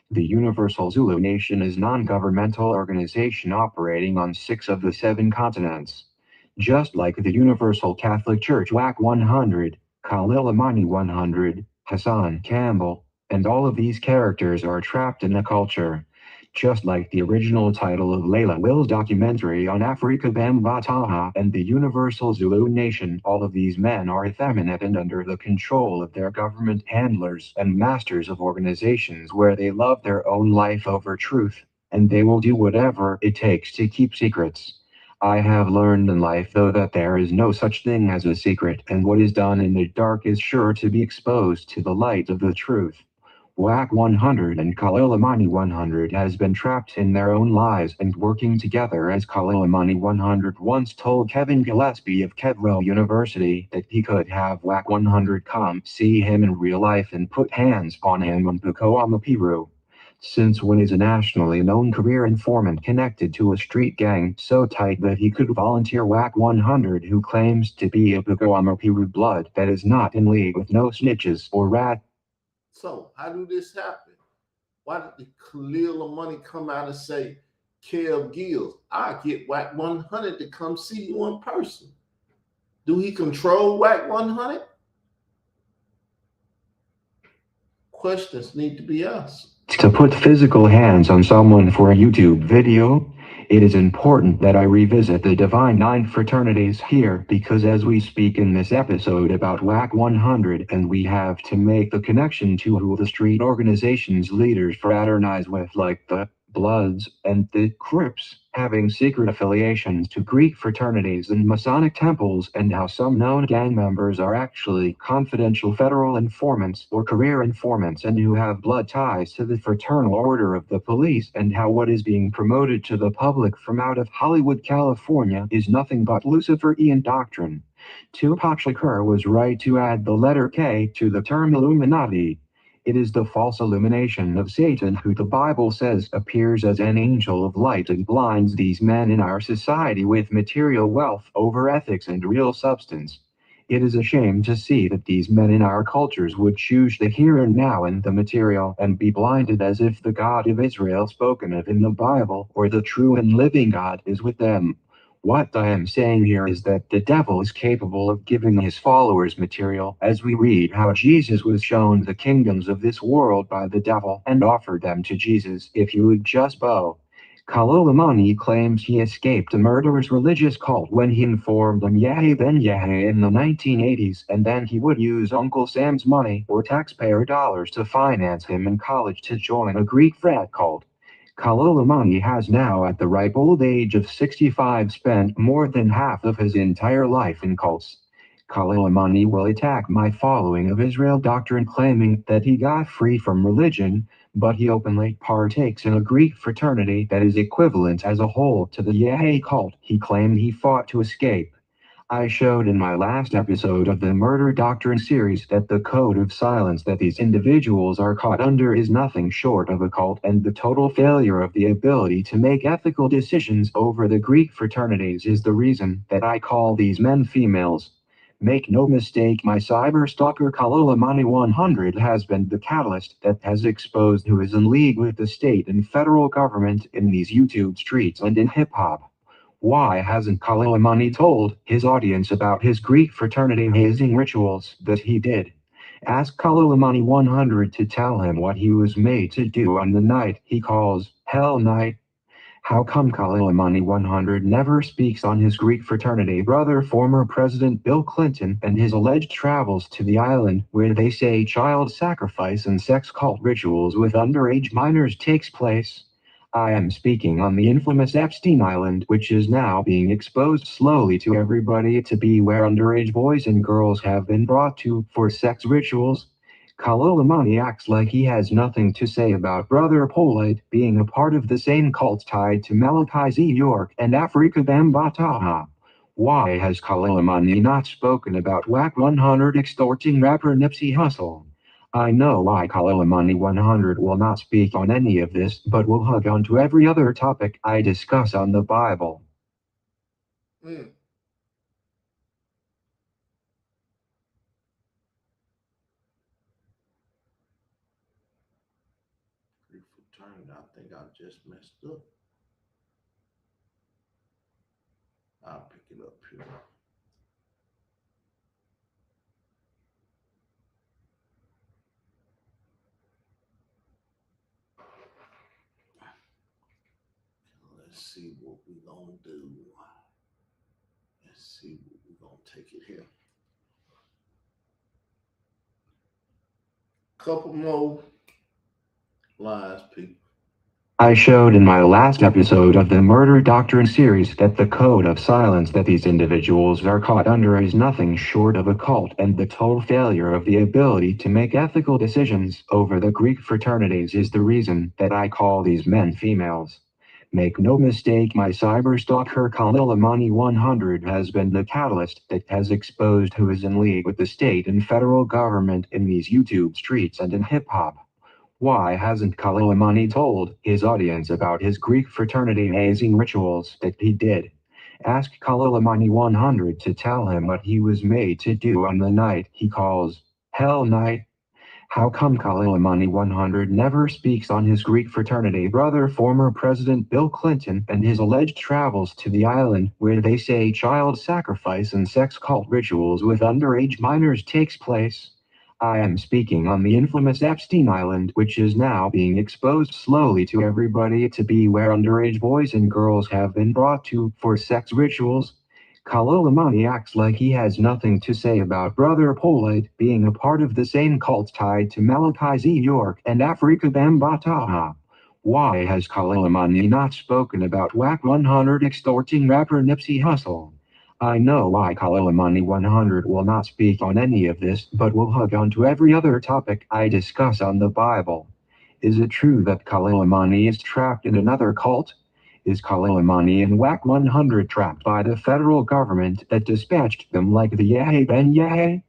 The Universal Zulu Nation is a non-governmental organization operating on 6 of the 7 continents. Just like the Universal Catholic Church Wack 100, Khalil Amani 100, Hassan Campbell, and all of these characters are trapped in the culture. Just like the original title of Layla Will's documentary on Afrika Bambataha and the Universal Zulu Nation, all of these men are effeminate and under the control of their government handlers and masters of organizations where they love their own life over truth, and they will do whatever it takes to keep secrets. I have learned in life though that there is no such thing as a secret, and what is done in the dark is sure to be exposed to the light of the truth. Wack 100 and Khalil Amani 100 has been trapped in their own lies and working together, as Khalil Amani 100 once told Kevin Gillespie of Kevro University that he could have Wack 100 come see him in real life and put hands on him on Pukoama Piru. Since when is a nationally known career informant connected to a street gang so tight that he could volunteer Wack 100, who claims to be a Pukoama Piru blood that is not in league with no snitches or rat? So how do this happen? Why did the Khalil Amani come out and say, Kev Gills, I get Wack 100 to come see you in person? Do he control Wack 100? Questions need to be asked. To put physical hands on someone for a YouTube video, it is important that I revisit the Divine Nine fraternities here, because as we speak in this episode about Wack 100, and we have to make the connection to who the street organization's leaders fraternize with, like the Bloods and the Crips, having secret affiliations to Greek fraternities and Masonic temples, and how some known gang members are actually confidential federal informants or career informants and who have blood ties to the Fraternal Order of the Police, and how what is being promoted to the public from out of Hollywood, California is nothing but Luciferian doctrine. Tupac Shakur was right to add the letter K to the term Illuminati. It is the false illumination of Satan, who the Bible says appears as an angel of light and blinds these men in our society with material wealth over ethics and real substance. It is a shame to see that these men in our cultures would choose the here and now and the material and be blinded as if the God of Israel spoken of in the Bible or the true and living God is with them. What I am saying here is that the devil is capable of giving his followers material, as we read how Jesus was shown the kingdoms of this world by the devil and offered them to Jesus if he would just bow. Khalil Amani claims he escaped a murderer's religious cult when he informed them Yahweh ben Yahweh in the 1980s, and then he would use Uncle Sam's money or taxpayer dollars to finance him in college to join a Greek frat cult. Khalil Amani has now, at the ripe old age of 65, spent more than half of his entire life in cults. Khalil Amani will attack my following of Israel doctrine, claiming that he got free from religion, but he openly partakes in a Greek fraternity that is equivalent as a whole to the Yahweh cult he claimed he fought to escape. I showed in my last episode of the Murder Doctrine series that the code of silence that these individuals are caught under is nothing short of a cult, and the total failure of the ability to make ethical decisions over the Greek fraternities is the reason that I call these men females. Make no mistake, my cyber stalker Khalil Amani 100 has been the catalyst that has exposed who is in league with the state and federal government in these YouTube streets and in hip-hop. Why hasn't Khalil Amani told his audience about his Greek fraternity hazing rituals that he did? Ask Khalil Amani 100 to tell him what he was made to do on the night he calls Hell Night. How come Kalilamani 100 never speaks on his Greek fraternity brother former President Bill Clinton and his alleged travels to the island where they say child sacrifice and sex cult rituals with underage minors takes place? I am speaking on the infamous Epstein Island, which is now being exposed slowly to everybody to be where underage boys and girls have been brought to for sex rituals. Kalilamani acts like he has nothing to say about Brother Polite being a part of the same cult tied to Malachi Z. York and Afrika Bambaataa. Why has Kalilamani not spoken about Wack 100 extorting rapper Nipsey Hussle? I know why Kalilamani 100 will not speak on any of this, but will hug on to every other topic I discuss on the Bible. Mm. I think I just messed up. I'll pick it up here. Let's see what we gonna do. Let's see what we gonna take it here. Couple more lies, people. I showed in my last episode of the Murder Doctrine series that the code of silence that these individuals are caught under is nothing short of a cult and the total failure of the ability to make ethical decisions over the Greek fraternities is the reason that I call these men females. Make no mistake, my cyber stalker Kalilamani 100 has been the catalyst that has exposed who is in league with the state and federal government in these YouTube streets and in hip-hop. Why hasn't Kalilamani told his audience about his Greek fraternity hazing rituals that he did? Ask Kalilamani 100 to tell him what he was made to do on the night he calls Hell Night. How come Kalilamani 100 never speaks on his Greek fraternity brother former President Bill Clinton and his alleged travels to the island where they say child sacrifice and sex cult rituals with underage minors takes place? I am speaking on the infamous Epstein Island, which is now being exposed slowly to everybody to be where underage boys and girls have been brought to for sex rituals. Kalilamani acts like he has nothing to say about Brother Polite being a part of the same cult tied to Malachi Z. York and Afrika Bambaataa. Why has Kalilamani not spoken about Wack 100 extorting rapper Nipsey Hussle? I know why Kalilamani 100 will not speak on any of this, but will hug on to every other topic I discuss on the Bible. Is it true that Kalilamani is trapped in another cult? Is Kalilamani and Wack 100 trapped by the federal government that dispatched them like the Yahé Ben Yahé?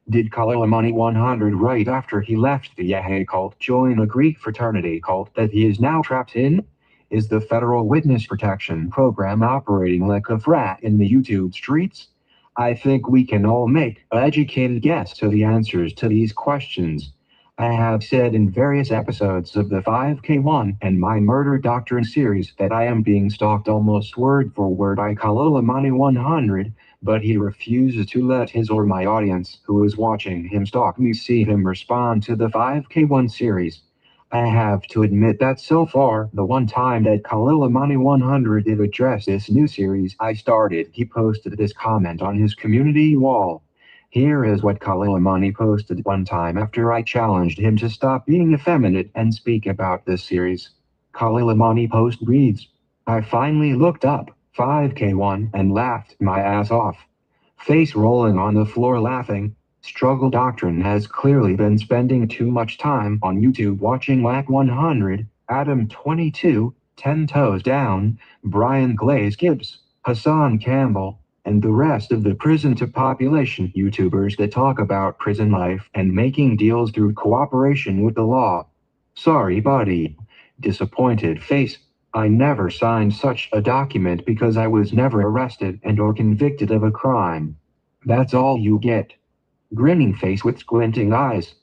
Did Kalilamani 100 right after he left the Yahé cult join a Greek fraternity cult that he is now trapped in? Is the Federal Witness Protection Program operating like a frat in the YouTube streets? I think we can all make an educated guess to the answers to these questions. I have said in various episodes of the 5K1 and my Murder Doctrine series that I am being stalked almost word for word by Kalilamani 100, but he refuses to let his or my audience who is watching him stalk me see him respond to the 5K1 series. I have to admit that so far, the one time that Kalilamani 100 did address this new series I started, he posted this comment on his community wall. Here is what Kalilamani posted one time after I challenged him to stop being effeminate and speak about this series. Kalilamani post reads, I finally looked up 5K1 and laughed my ass off. Face rolling on the floor laughing. Struggle Doctrine has clearly been spending too much time on YouTube watching Wack 100, Adam 22, 10 Toes Down, Brian Glaze Gibbs, Hassan Campbell, and the rest of the prison to population YouTubers that talk about prison life and making deals through cooperation with the law. Sorry buddy. Disappointed face. I never signed such a document because I was never arrested and or convicted of a crime. That's all you get. Grinning face with squinting eyes.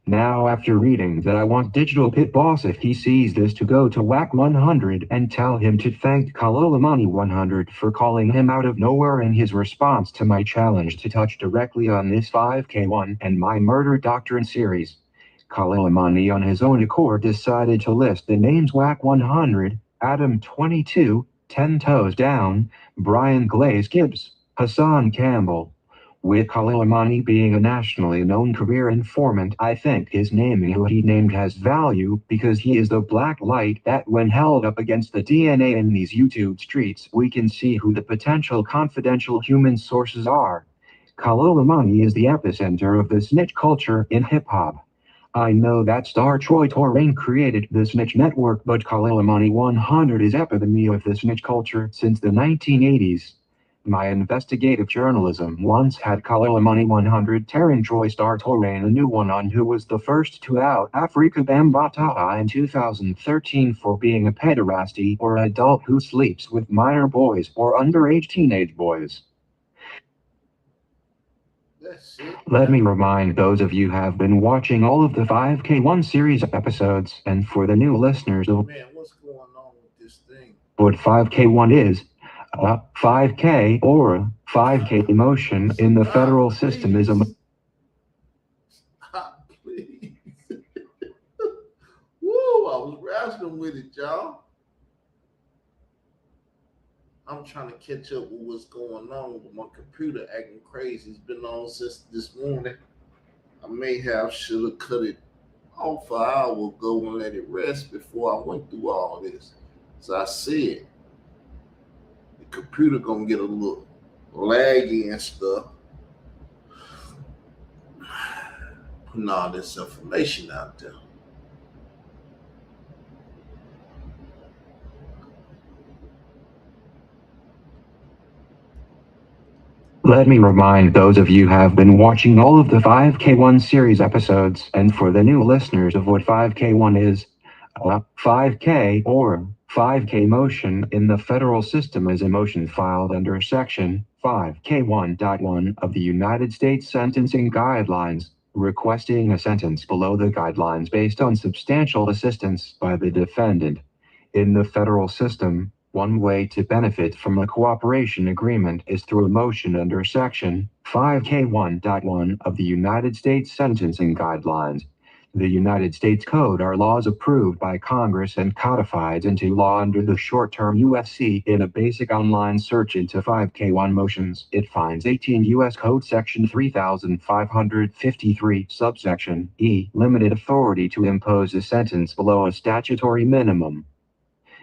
Now after reading that I want Digital Pit Boss if he sees this to go to Wack 100 and tell him to thank Kalilamani 100 for calling him out of nowhere in his response to my challenge to touch directly on this 5K1 and my Murder Doctrine series. Khalil Amani on his own accord decided to list the names Wack 100, Adam 22, 10 Toes Down, Brian Glaze Gibbs, Hassan Campbell. With Khalil Amani being a nationally known career informant, I think his naming who he named has value because he is the black light that when held up against the DNA in these YouTube streets, we can see who the potential confidential human sources are. Khalil Amani is the epicenter of the snitch culture in hip-hop. I know that star Troy Torrain created the snitch network, but Khalil Amani 100 is epitome of the snitch culture since the 1980s. My investigative journalism once had Khalil Amani 100 Terran Troy Star Torrain a new one on who was the first to out Afrika Bambaataa in 2013 for being a pederasty or adult who sleeps with minor boys or underage teenage boys. That's it. Let me remind those of you who have been watching all of the 5K1 series episodes, and for the new listeners, Man, what's going on with this thing? what 5K1 is. 5K or 5K emotion in the federal system is a... Stop, please. Woo, I was wrestling with it, y'all. I'm trying to catch up with what's going on with my computer acting crazy. It's been on since this morning. I should have cut it off an hour ago and let it rest before I went through all this. As I said, the computer gonna get a little laggy and stuff. Putting all this information out there. Let me remind those of you who have been watching all of the 5K1 series episodes, and for the new listeners of what 5K1 is. 5K or 5K motion in the federal system is a motion filed under Section 5K1.1 of the United States Sentencing Guidelines, requesting a sentence below the guidelines based on substantial assistance by the defendant. In the federal system, one way to benefit from a cooperation agreement is through a motion under Section 5K1.1 of the United States Sentencing Guidelines. The United States Code are laws approved by Congress and codified into law under the short-term UFC. In a basic online search into 5K1 motions, it finds 18 U.S. Code Section 3553, subsection E, limited authority to impose a sentence below a statutory minimum.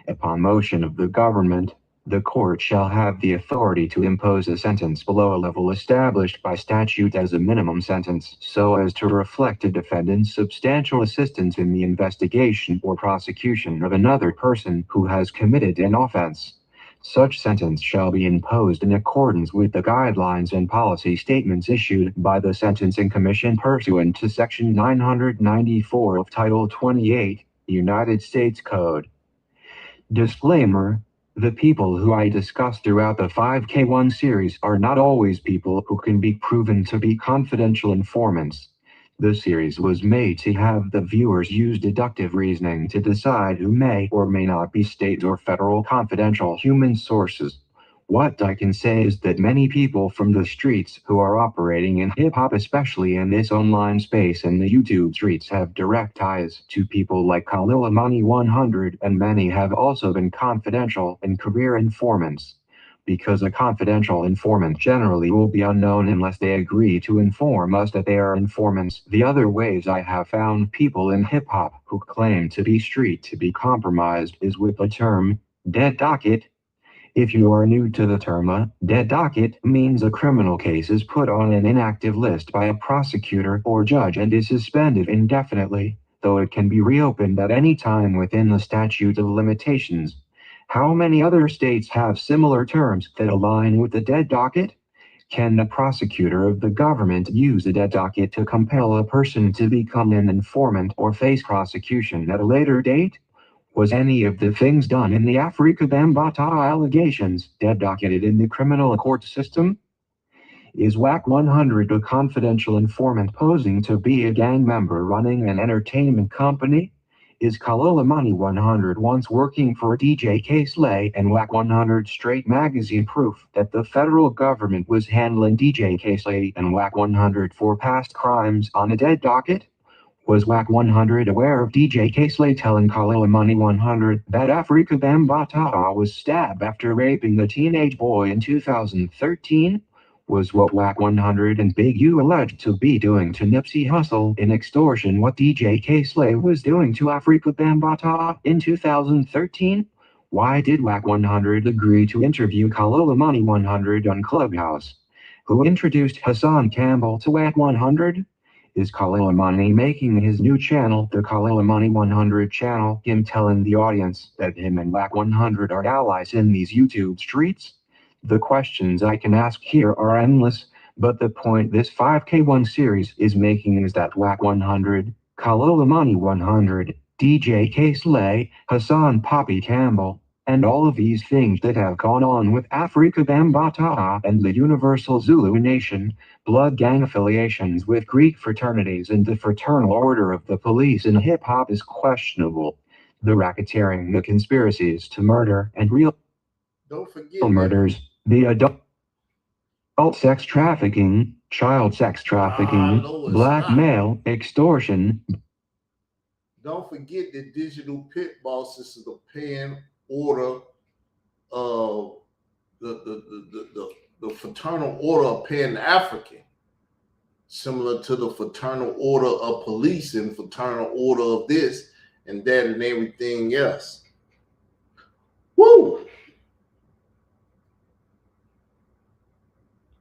Upon motion of the government, the court shall have the authority to impose a sentence below a level established by statute as a minimum sentence, so as to reflect a defendant's substantial assistance in the investigation or prosecution of another person who has committed an offense. Such sentence shall be imposed in accordance with the guidelines and policy statements issued by the Sentencing Commission pursuant to Section 994 of Title 28, United States Code. Disclaimer: the people who I discuss throughout the 5K1 series are not always people who can be proven to be confidential informants. The series was made to have the viewers use deductive reasoning to decide who may or may not be state or federal confidential human sources. What I can say is that many people from the streets who are operating in hip-hop, especially in this online space and the YouTube streets, have direct ties to people like Khalil Amani 100, and many have also been confidential and career informants. Because a confidential informant generally will be unknown unless they agree to inform us that they are informants. The other ways I have found people in hip-hop who claim to be street to be compromised is with the term dead docket. If you are new to the term, a dead docket means a criminal case is put on an inactive list by a prosecutor or judge and is suspended indefinitely, though it can be reopened at any time within the statute of limitations. How many other states have similar terms that align with the dead docket? Can the prosecutor of the government use the dead docket to compel a person to become an informant or face prosecution at a later date? Was any of the things done in the Afrika Bambaataa allegations dead docketed in the criminal court system? Is Wack 100 a confidential informant posing to be a gang member running an entertainment company? Is Khalil Amani 100 once working for DJ K-Slay and Wack 100 Straight Magazine proof that the federal government was handling DJ K-Slay and Wack 100 for past crimes on a dead docket? Was Wack 100 aware of DJ K-Slay telling Khalil Money 100 that Afrika Bambaataa was stabbed after raping the teenage boy in 2013? Was what Wack 100 and Big U alleged to be doing to Nipsey Hussle in extortion what DJ K-Slay was doing to Afrika Bambaataa in 2013? Why did Wack 100 agree to interview Khalil Money 100 on Clubhouse? Who introduced Hassan Campbell to Wack 100? Is Khalil Money making his new channel the Khalil Money 100 channel, him telling the audience that him and Wack 100 are allies in these YouTube streets? The questions I can ask here are endless, but the point this 5K1 series is making is that Wack 100, Khalil Money 100, DJ K-Slay, Hassan Poppy Campbell, and all of these things that have gone on with Afrika Bambaataa and the Universal Zulu Nation, blood gang affiliations with Greek fraternities and the Fraternal Order of the Police in hip-hop is questionable. The racketeering, the conspiracies to murder and real murders, the adult sex trafficking, child sex trafficking, blackmail, extortion. Don't forget that digital pit bosses is a paying order of the fraternal order of Pan-African, similar to the fraternal order of police and fraternal order of this and that and everything else. Woo!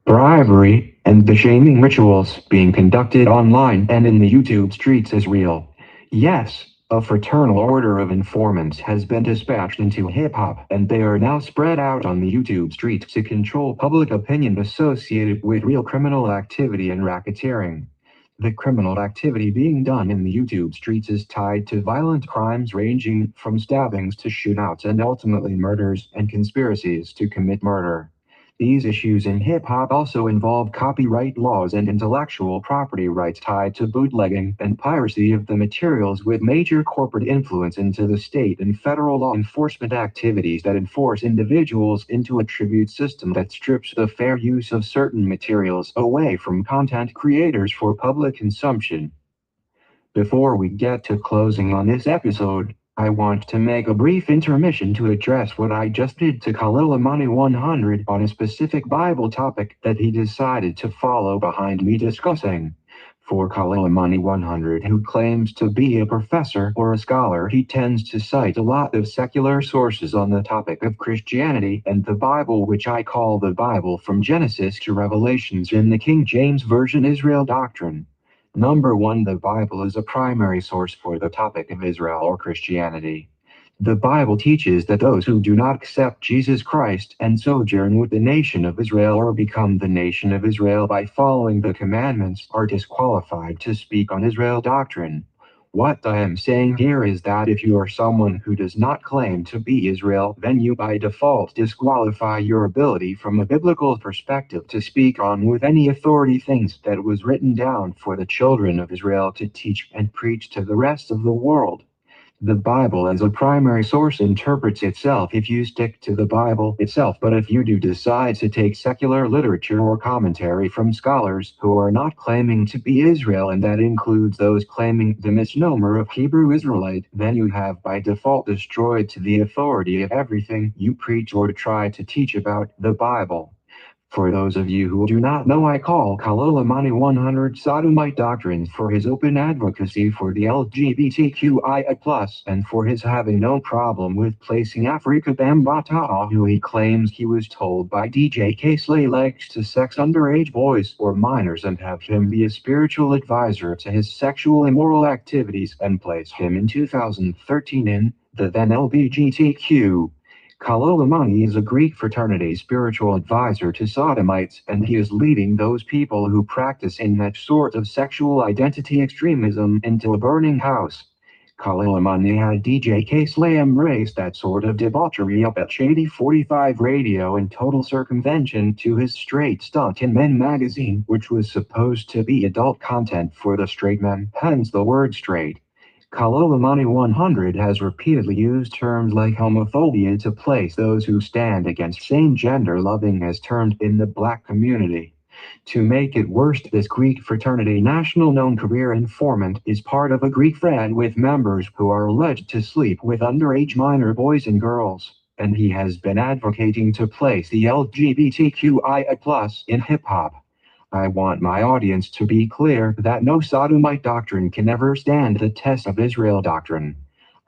Bribery and the shaming rituals being conducted online and in the YouTube streets is real. Yes, a fraternal order of informants has been dispatched into hip-hop, and they are now spread out on the YouTube streets to control public opinion associated with real criminal activity and racketeering. The criminal activity being done in the YouTube streets is tied to violent crimes ranging from stabbings to shootouts and ultimately murders and conspiracies to commit murder. These issues in hip-hop also involve copyright laws and intellectual property rights tied to bootlegging and piracy of the materials with major corporate influence into the state and federal law enforcement activities that enforce individuals into a tribute system that strips the fair use of certain materials away from content creators for public consumption. Before we get to closing on this episode, I want to make a brief intermission to address what I just did to Khalil Money 100 on a specific Bible topic that he decided to follow behind me discussing. For Khalil Money 100, who claims to be a professor or a scholar, he tends to cite a lot of secular sources on the topic of Christianity and the Bible, which I call the Bible from Genesis to Revelations in the King James Version Israel doctrine. Number 1, the Bible is a primary source for the topic of Israel or Christianity. The Bible teaches that those who do not accept Jesus Christ and sojourn with the nation of Israel or become the nation of Israel by following the commandments are disqualified to speak on Israel doctrine. What I am saying here is that if you are someone who does not claim to be Israel, then you by default disqualify your ability from a biblical perspective to speak on with any authority things that was written down for the children of Israel to teach and preach to the rest of the world. The Bible as a primary source interprets itself if you stick to the Bible itself, but if you do decide to take secular literature or commentary from scholars who are not claiming to be Israel, and that includes those claiming the misnomer of Hebrew Israelite, then you have by default destroyed to the authority of everything you preach or try to teach about the Bible. For those of you who do not know, I call Khalil Money 100 sodomite doctrines for his open advocacy for the LGBTQIA+, and for his having no problem with placing Afrika Bambaataa, who he claims he was told by DJ K-Slay likes to sex underage boys or minors, and have him be a spiritual advisor to his sexual immoral activities, and place him in 2013 in the then LGBTQ. Khalil Money is a Greek fraternity spiritual advisor to sodomites, and he is leading those people who practice in that sort of sexual identity extremism into a burning house. Khalil Money had DJ K-Slay embrace that sort of debauchery up at Shady 45 Radio in total circumvention to his Straight Stunt in Men magazine, which was supposed to be adult content for the straight men, hence the word straight. Khalil Money 100 has repeatedly used terms like homophobia to place those who stand against same-gender loving as termed in the black community. To make it worse, this Greek fraternity national known career informant is part of a Greek frat with members who are alleged to sleep with underage minor boys and girls, and he has been advocating to place the LGBTQIA+ in hip-hop. I want my audience to be clear that no sodomite doctrine can ever stand the test of Israel doctrine.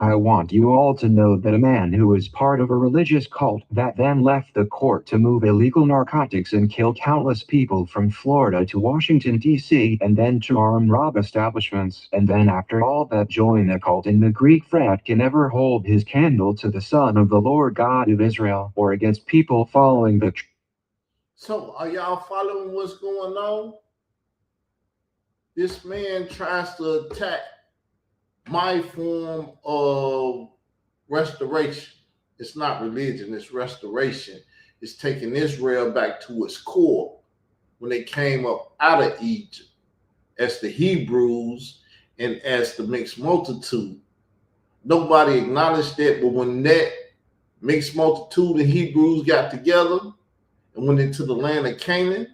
I want you all to know that a man who was part of a religious cult that then left the court to move illegal narcotics and kill countless people from Florida to Washington, D.C., and then to arm rob establishments, and then after all that joined the cult in the Greek frat can never hold his candle to the Son of the Lord God of Israel or against people following the So are y'all following what's going on? This man tries to attack my form of restoration. It's not religion, it's restoration. It's taking Israel back to its core when they came up out of Egypt as the Hebrews and as the mixed multitude. Nobody acknowledged that, but when that mixed multitude and Hebrews got together and went into the land of Canaan,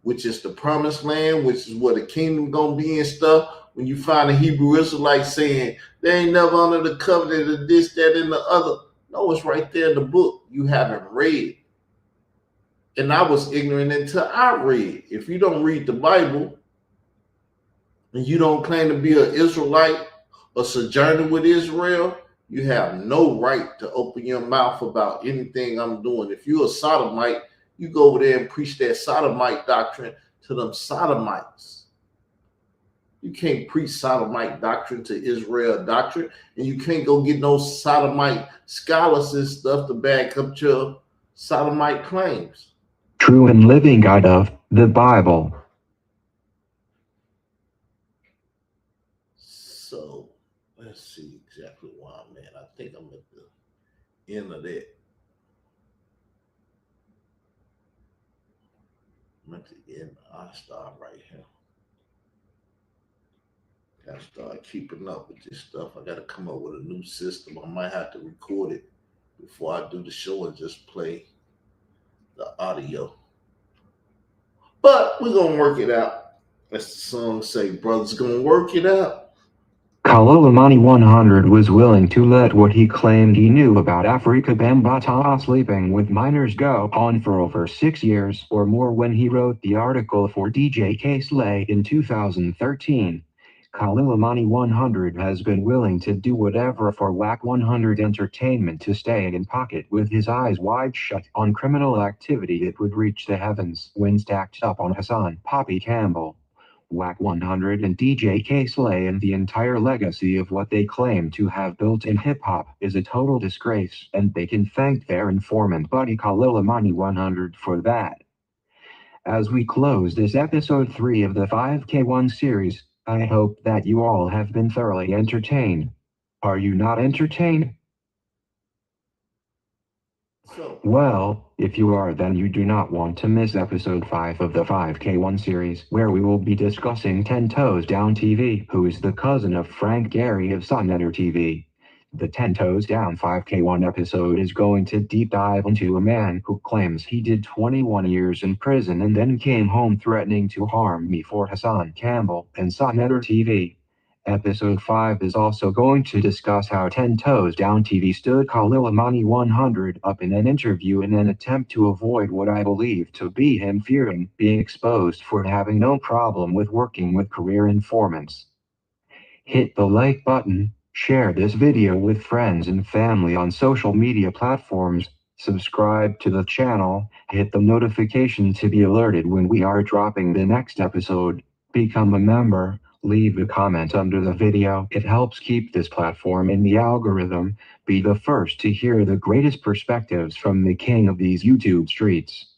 which is the promised land, which is where the kingdom gonna be and stuff. When you find a Hebrew Israelite saying they ain't never under the covenant of this, that, and the other, no, it's right there in the book. You haven't read. And I was ignorant until I read. If you don't read the Bible and you don't claim to be an Israelite or sojourner with Israel, you have no right to open your mouth about anything I'm doing. If you're a sodomite, you go over there and preach that sodomite doctrine to them sodomites. You can't preach sodomite doctrine to Israel doctrine, and you can't go get no sodomite scholars and stuff to back up your sodomite claims. true and living God of the Bible. So let's see exactly where I'm at. I think I'm at the end of that. I'm at the end. I'll start right here. Gotta start keeping up with this stuff. I gotta come up with a new system. I might have to record it before I do the show and just play the audio. But we're gonna work it out. As the song say, brothers gonna work it out. Khalil 100 was willing to let what he claimed he knew about Afrika Bambaataa sleeping with minors go on for over 6 years or more when he wrote the article for DJ K-Slay in 2013. Khalil 100 has been willing to do whatever for Wack 100 Entertainment to stay in pocket with his eyes wide shut on criminal activity that would reach the heavens when stacked up on Hassan Poppy Campbell, Wack 100 and DJ K-Slay, and the entire legacy of what they claim to have built in hip-hop is a total disgrace, and they can thank their informant buddy Khalil 100 for that. As we close this episode 3 of the 5K1 series, I hope that you all have been thoroughly entertained. Are you not entertained? Well, if you are, then you do not want to miss episode 5 of the 5K1 series, where we will be discussing 10 Toes Down TV, who is the cousin of Frank Gehry of Sunnetter TV. The 10 Toes Down 5K1 episode is going to deep dive into a man who claims he did 21 years in prison and then came home threatening to harm me for Hassan Campbell and Sunnetter TV. Episode 5 is also going to discuss how 10 Toes Down TV stood Khalil 100 up in an interview in an attempt to avoid what I believe to be him fearing being exposed for having no problem with working with career informants. Hit the like button, share this video with friends and family on social media platforms, subscribe to the channel, hit the notification to be alerted when we are dropping the next episode, become a member, leave a comment under the video. It helps keep this platform in the algorithm. Be the first to hear the greatest perspectives from the king of these YouTube streets.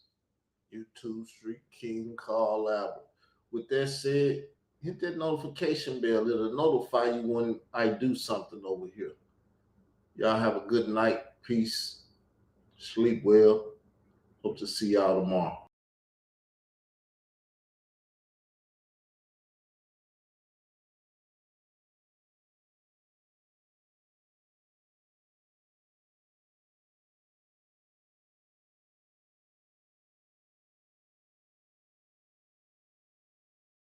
YouTube Street King Carl Albert. With that said, hit that notification bell. It'll notify you when I do something over here. Y'all have a good night. Peace. Sleep well. Hope to see y'all tomorrow.